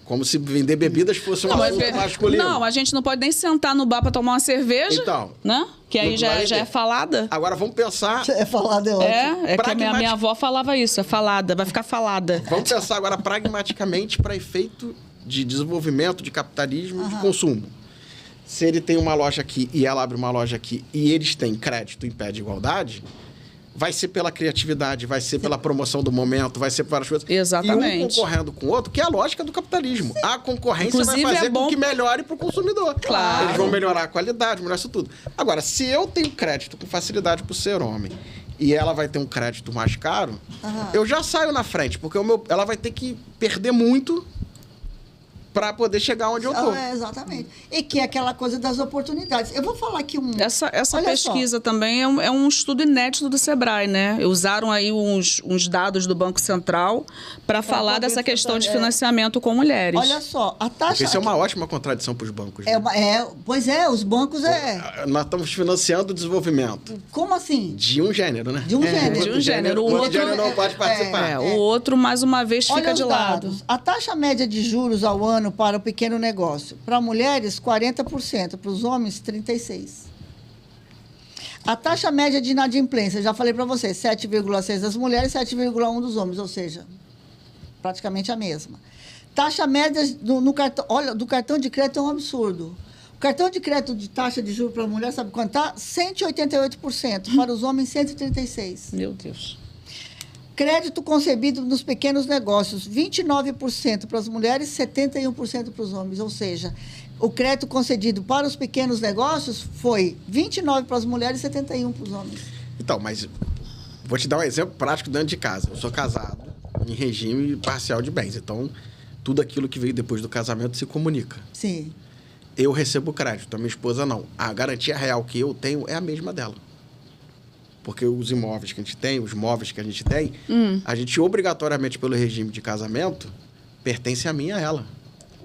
Como se vender bebidas fosse um assunto masculino. Não, a gente não pode nem sentar no bar para tomar uma cerveja. Então. Né? Que aí já é falada. Agora vamos pensar... É falado, é ótimo. É que a minha avó falava isso, é falada, vai ficar falada. Vamos pensar agora pragmaticamente para efeito de desenvolvimento, de capitalismo, de consumo. Se ele tem uma loja aqui e ela abre uma loja aqui e eles têm crédito em pé de igualdade, vai ser pela criatividade, vai ser pela promoção do momento, vai ser por várias coisas. Exatamente. E um concorrendo com o outro, que é a lógica do capitalismo. Sim. A concorrência Inclusive, vai fazer é bom... com que melhore para o consumidor. Claro. Eles vão melhorar a qualidade, melhorar isso tudo. Agora, se eu tenho crédito com facilidade por ser homem e ela vai ter um crédito mais caro, eu já saio na frente, porque ela vai ter que perder muito para poder chegar onde eu estou. Exatamente. E que é aquela coisa das oportunidades. Eu vou falar aqui Essa pesquisa também é um estudo inédito do Sebrae, né? Usaram aí uns dados do Banco Central para falar dessa questão de financiamento com mulheres. Olha só, a taxa... Isso é uma ótima contradição para os bancos. Pois é, os bancos Nós estamos financiando o desenvolvimento. Como assim? De um gênero, né? De um gênero. De um gênero. O outro gênero não pode participar. O outro, mais uma vez, Olha fica de lado. Dados. A taxa média de juros ao ano para o pequeno negócio. Para mulheres, 40%. Para os homens, 36%. A taxa média de inadimplência, já falei para vocês, 7,6% das mulheres, 7,1% dos homens, ou seja, praticamente a mesma. Taxa média no cartão, olha, do cartão de crédito é um absurdo. O cartão de crédito de taxa de juros para a mulher, sabe quanto está? 188%. Para os homens, 136%. Meu Deus. Crédito concebido nos pequenos negócios, 29% para as mulheres, 71% para os homens. Ou seja, o crédito concedido para os pequenos negócios foi 29% para as mulheres e 71% para os homens. Então, mas vou te dar um exemplo prático dentro de casa. Eu sou casado em regime parcial de bens. Então, tudo aquilo que veio depois do casamento se comunica. Sim. Eu recebo crédito, a minha esposa não. A garantia real que eu tenho é a mesma dela. Porque os imóveis que a gente tem, os móveis que a gente tem, a gente obrigatoriamente, pelo regime de casamento, pertence a mim e a ela.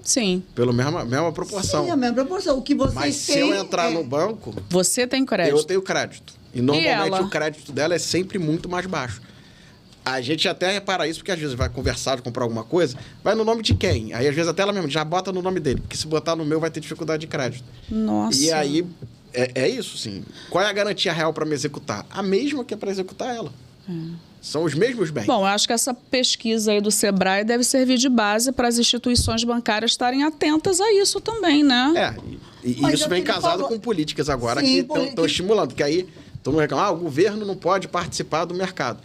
Sim. Pela mesma proporção. Sim, a mesma proporção. O que vocês Mas se eu entrar no banco... Você tem crédito. Eu tenho crédito. E normalmente o crédito dela é sempre muito mais baixo. A gente até repara isso, porque às vezes vai conversar, de comprar alguma coisa, vai no nome de quem? Aí às vezes até ela mesma já bota no nome dele, porque se botar no meu vai ter dificuldade de crédito. Nossa. E aí... É isso, sim. Qual é a garantia real para me executar? A mesma que é para executar ela. São os mesmos bens. Bom, eu acho que essa pesquisa aí do Sebrae deve servir de base para as instituições bancárias estarem atentas a isso também, né? E isso vem casado com políticas agora que estão estimulando. Porque aí todo mundo reclama, o governo não pode participar do mercado.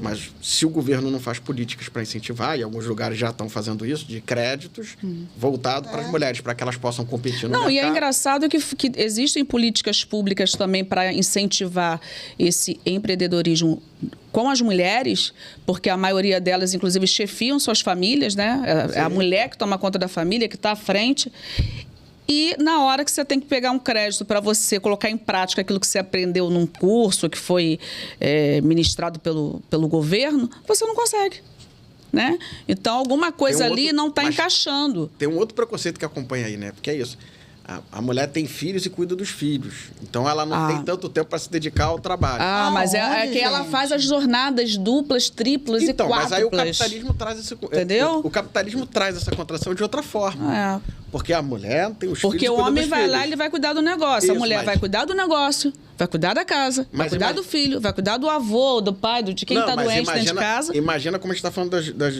Mas se o governo não faz políticas para incentivar, e alguns lugares já estão fazendo isso, de créditos voltados para as mulheres, para que elas possam competir no mercado. E é engraçado que existem políticas públicas também para incentivar esse empreendedorismo com as mulheres, porque a maioria delas, inclusive, chefiam suas famílias, né? É a mulher que toma conta da família, que está à frente. E na hora que você tem que pegar um crédito para você colocar em prática aquilo que você aprendeu num curso que foi ministrado pelo governo, você não consegue, né? Então, alguma coisa ali não está encaixando. Tem um outro preconceito que acompanha aí, né? Porque é isso. A mulher tem filhos e cuida dos filhos. Então, ela não tem tanto tempo para se dedicar ao trabalho. Mas é que ela faz as jornadas duplas, triplas e quádruplas. Mas aí o capitalismo traz esse... Entendeu? O capitalismo traz essa contração de outra forma. Porque a mulher tem os filhos e Porque o homem vai lá e ele vai cuidar do negócio. A mulher vai cuidar do negócio, vai cuidar da casa, vai cuidar do filho, vai cuidar do avô, do pai, de quem está doente dentro de casa. Imagina como a gente está falando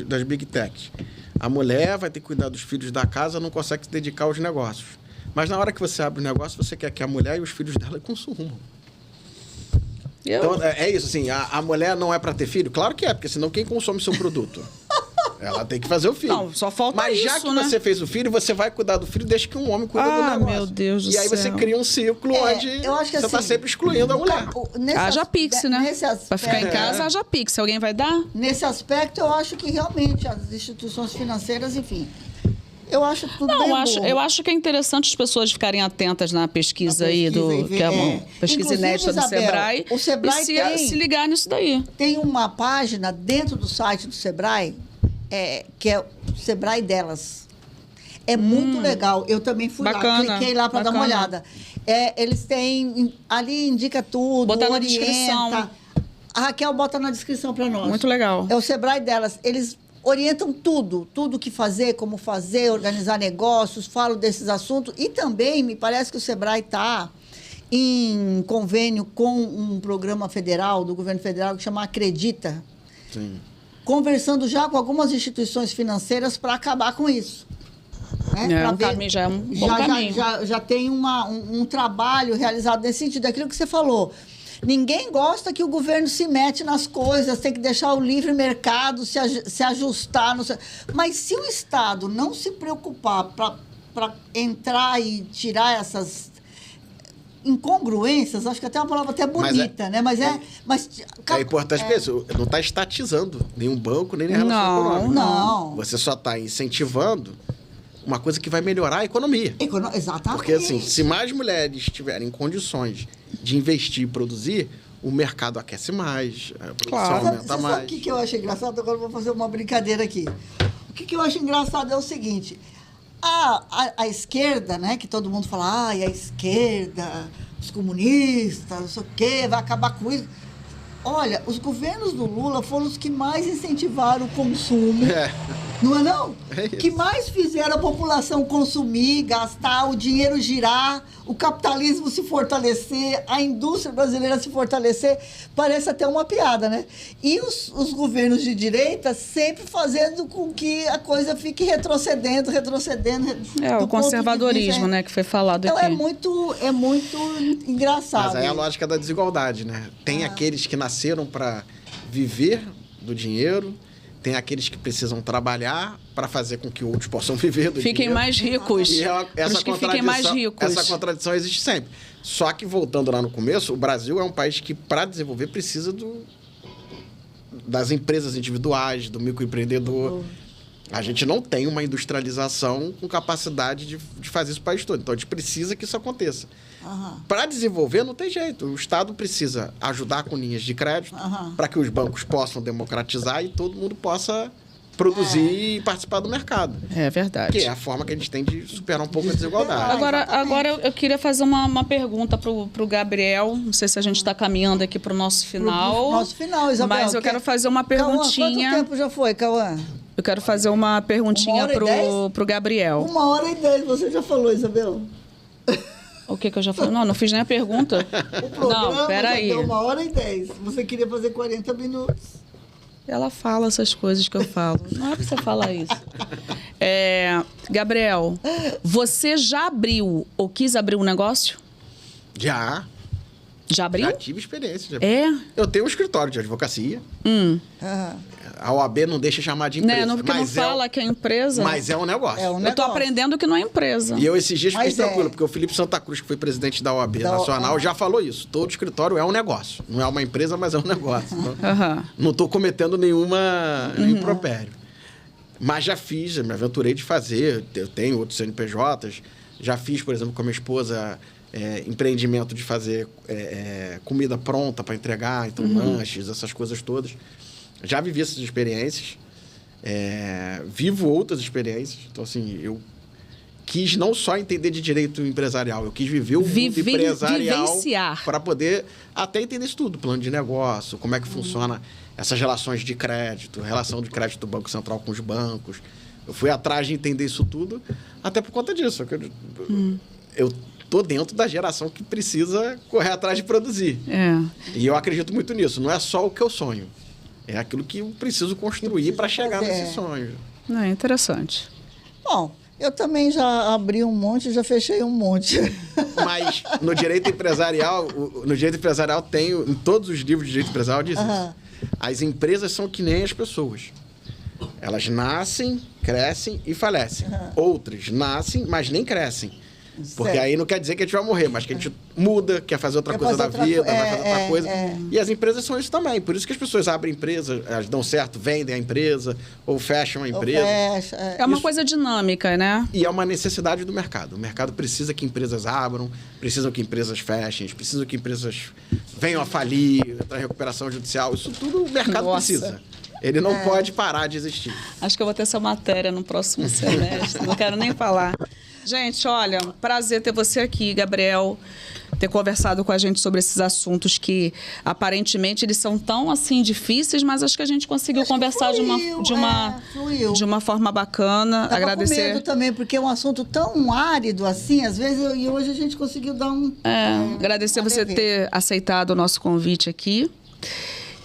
das Big Techs. A mulher vai ter que cuidar dos filhos da casa, não consegue se dedicar aos negócios. Mas na hora que você abre o negócio, você quer que a mulher e os filhos dela consumam. Então, é isso, assim, a mulher não é para ter filho? Claro que é, porque senão quem consome seu produto? Ela tem que fazer o filho. Não, só falta Mas isso, já que né? você fez o filho, você vai cuidar do filho desde que um homem cuida do negócio. Meu Deus do E aí você céu. cria um ciclo onde eu acho que você tá assim, sempre excluindo a mulher. Haja Pix, né? Nesse Pra ficar em aspecto- casa, haja Pix. Alguém vai dar? Nesse aspecto, eu acho que realmente as instituições financeiras, enfim, eu acho tudo bem Não, bom. eu acho que é interessante as pessoas ficarem atentas na pesquisa, aí, que é uma pesquisa Inclusive, inédita do Isabel, Sebrae. o Sebrae e se ligar nisso daí. Tem uma página dentro do site do Sebrae, que é o Sebrae Delas. É muito legal. Eu também fui Bacana, lá, cliquei lá para dar uma bacana. olhada. Eles têm, ali indica tudo, Botar na orienta. descrição. A Raquel bota na descrição para nós. Muito legal. É o Sebrae Delas. Eles orientam tudo o que fazer, como fazer, organizar negócios, falam desses assuntos. E também, me parece que o Sebrae está em convênio com um programa federal, do governo federal, que chama Acredita, Sim. conversando já com algumas instituições financeiras para acabar com isso. Né? Já é um bom caminho. Já tem um trabalho realizado nesse sentido, aquilo que você falou. Ninguém gosta que o governo se mete nas coisas, tem que deixar o livre mercado se ajustar. Mas se o Estado não se preocupar para entrar e tirar essas incongruências, acho que até uma palavra até bonita, né? Mas É importante mesmo, não está estatizando nenhum banco, nem relação Não, econômica. não. Você só está incentivando uma coisa que vai melhorar a economia. Exatamente. Porque, assim, se mais mulheres tiverem condições de investir e produzir, o mercado aquece mais, a produção Claro. aumenta Sabe mais. o que eu acho engraçado? Agora eu vou fazer uma brincadeira aqui. O que eu acho engraçado é o seguinte: a esquerda, né, que todo mundo fala, a esquerda, os comunistas, não sei o quê, vai acabar com isso. Olha, os governos do Lula foram os que mais incentivaram o consumo. Não é não? É isso. Que mais fizeram a população consumir, gastar, o dinheiro girar, o capitalismo se fortalecer, a indústria brasileira se fortalecer. Parece até uma piada, né? E os governos de direita sempre fazendo com que a coisa fique retrocedendo. É, do o ponto de conservadorismo, vista, né, que foi falado Então, aqui. é muito engraçado. Mas aí é a lógica da desigualdade, né? Tem aqueles que nasceram para viver do dinheiro, tem aqueles que precisam trabalhar para fazer com que outros possam viver do Fiquem dinheiro. mais ricos. E Os que fiquem mais ricos. essa contradição existe sempre. Só que, voltando lá no começo, o Brasil é um país que, para desenvolver, precisa das empresas individuais, do microempreendedor. A gente não tem uma industrialização com capacidade de fazer isso para o país todo. Então, a gente precisa que isso aconteça. Para desenvolver, não tem jeito. O Estado precisa ajudar com linhas de crédito para que os bancos possam democratizar e todo mundo possa produzir e participar do mercado. É verdade. Que é a forma que a gente tem de superar um pouco a desigualdade. Agora eu queria fazer uma pergunta pro Gabriel. Não sei se a gente está caminhando aqui para o nosso final. Nosso final, Isabel. Mas eu quero fazer uma perguntinha. Cauã, quanto tempo já foi, Cauã? Eu quero fazer uma perguntinha 1h10? pro Gabriel. 1h10, você já falou, Isabel. O que eu já falei? Não fiz nem a pergunta. O programa Não, peraí. já deu 1h10. Você queria fazer 40 minutos. Ela fala essas coisas que eu falo. Não é pra você falar isso. Gabriel, você já abriu ou quis abrir um negócio? Já Já abriu? tive experiência. Eu tenho um escritório de advocacia. A OAB não deixa chamar de empresa. Né? Porque não fala que é empresa. Mas é um negócio. É um Eu tô negócio. aprendendo que não é empresa. E eu esses dias fiquei Mas tranquilo, porque o Felipe Santa Cruz, que foi presidente da OAB Nacional, já falou isso. Todo escritório é um negócio. Não é uma empresa, mas é um negócio. Então, não estou cometendo nenhum impropério. Mas já fiz, me aventurei de fazer. Eu tenho outros CNPJs. Já fiz, por exemplo, com a minha esposa, empreendimento de fazer comida pronta para entregar, então lanches, essas coisas todas. Já vivi essas experiências. Vivo outras experiências. Então, assim, eu quis não só entender de direito empresarial, eu quis viver o mundo empresarial vivenciar. para poder até entender isso tudo, plano de negócio, como é que funciona essas relações de crédito, relação de crédito do Banco Central com os bancos. Eu fui atrás de entender isso tudo, até por conta disso. Eu tô dentro da geração que precisa correr atrás de produzir. E eu acredito muito nisso. Não é só o que eu sonho. É aquilo que eu preciso construir para chegar nesse sonho. É interessante. Bom, Eu também já abri um monte, já fechei um monte. Mas no direito empresarial, tem, em todos os livros de direito empresarial diz isso. As empresas são que nem as pessoas. Elas nascem, crescem e falecem. Outras nascem, mas nem crescem. Porque aí não quer dizer que a gente vai morrer, mas que a gente muda, quer fazer outra coisa da vida, vai fazer outra coisa. E as empresas são isso também. Por isso que as pessoas abrem empresa, elas dão certo, vendem a empresa, ou fecham a empresa. É uma coisa dinâmica, né? E é uma necessidade do mercado. O mercado precisa que empresas abram, precisam que empresas fechem, precisam que empresas venham a falir, entrar em recuperação judicial. Isso tudo o mercado precisa. Ele não pode parar de existir. Acho que eu vou ter essa matéria no próximo semestre. Não quero nem falar. Gente, olha, prazer ter você aqui, Gabriel, ter conversado com a gente sobre esses assuntos que, aparentemente, eles são tão, assim, difíceis, mas acho que a gente conseguiu conversar de uma forma bacana. Tava agradecer. Com medo também, porque é um assunto tão árido, assim, às vezes, e hoje a gente conseguiu dar um... agradecer você ter aceitado o nosso convite aqui.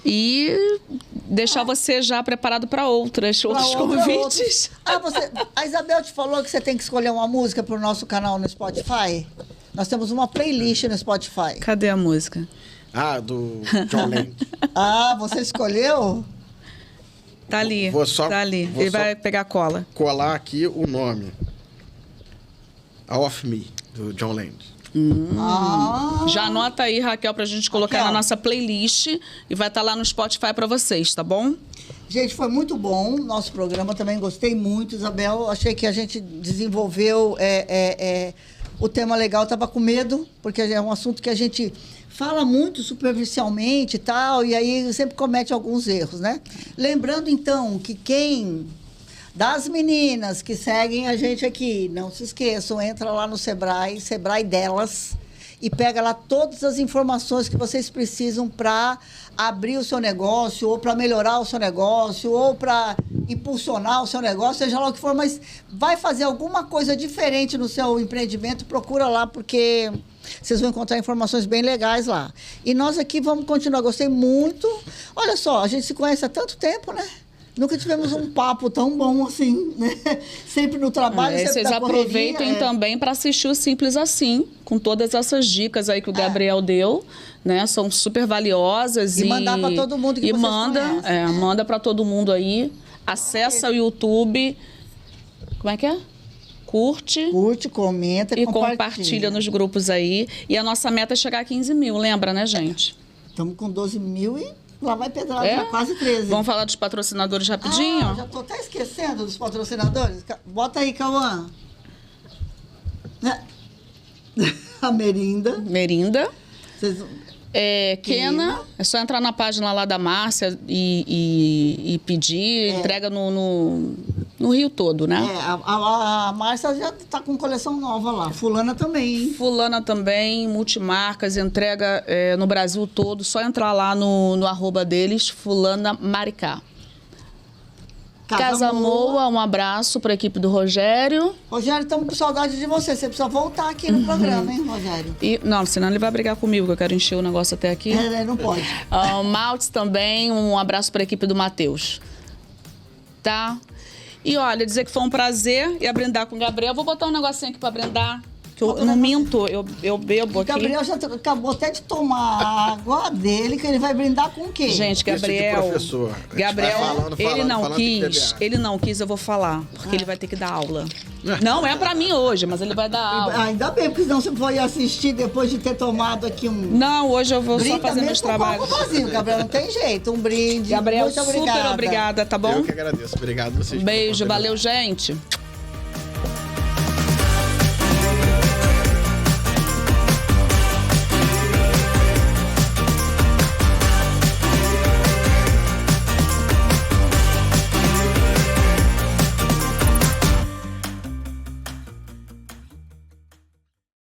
E deixar você já preparado para outros convites. A Isabel te falou que você tem que escolher uma música para o nosso canal no Spotify? Nós temos uma playlist no Spotify. Cadê a música? Do John Lennon. Você escolheu? Tá ali. Tá ali. Ele vai pegar a cola. Colar aqui o nome. Off Me, do John Lennon. Já anota aí, Raquel, pra gente colocar na nossa playlist e vai estar lá no Spotify para vocês, tá bom? Gente, foi muito bom o nosso programa, também gostei muito, Isabel. Achei que a gente desenvolveu o tema legal. Estava com medo, porque é um assunto que a gente fala muito superficialmente e tal, e aí sempre comete alguns erros, né? Lembrando, então, que das meninas que seguem a gente aqui, não se esqueçam, entra lá no Sebrae delas, e pega lá todas as informações que vocês precisam para abrir o seu negócio, ou para melhorar o seu negócio, ou para impulsionar o seu negócio, seja lá o que for, mas vai fazer alguma coisa diferente no seu empreendimento, procura lá, porque vocês vão encontrar informações bem legais lá. E nós aqui vamos continuar, gostei muito. Olha só, a gente se conhece há tanto tempo, né? Nunca tivemos um papo tão bom assim, né? Sempre no trabalho, sempre vocês na correria. aproveitem também para assistir o Simples Assim, com todas essas dicas aí que o Gabriel deu, né? São super valiosas. E mandar para todo mundo que vocês conhecem. Manda para todo mundo aí. Acessa o YouTube. Como é que é? Curte, comenta e compartilha nos grupos aí. E a nossa meta é chegar a 15 mil, lembra, né, gente? Estamos com 12 mil e lá vai pedrar já quase 13. Vamos falar dos patrocinadores rapidinho? Já estou até esquecendo dos patrocinadores. Bota aí, Cauã. A Merinda. Kena, é só entrar na página lá da Márcia e pedir, entrega no Rio todo, né? A Márcia já está com coleção nova lá. Fulana também, hein? Fulana também, multimarcas, entrega no Brasil todo. Só entrar lá no arroba deles, Fulana Maricá. Casa Moa, um abraço para a equipe do Rogério. Rogério, estamos com saudade de você. Você precisa voltar aqui no programa, hein, Rogério? Não, senão ele vai brigar comigo, que eu quero encher o negócio até aqui. Não pode. Maltz também, um abraço para a equipe do Matheus. Tá? E olha, dizer que foi um prazer e brindar com o Gabriel. Vou botar um negocinho aqui para brindar. Que eu não minto, eu bebo aqui. O Gabriel já acabou até de tomar a água dele, que ele vai brindar com o quê? Gente, Gabriel. Professor. Gabriel, ele não quis, eu vou falar, porque ele vai ter que dar aula. Não é pra mim hoje, mas ele vai dar aula. Ainda bem, porque senão você foi assistir depois de ter tomado aqui um... Não, hoje eu vou só fazer meus trabalhos. Vazio, Gabriel, não tem jeito. Um brinde. Gabriel, muito obrigada. Super obrigada, tá bom? Eu que agradeço. Obrigado vocês. Beijo, valeu, gente.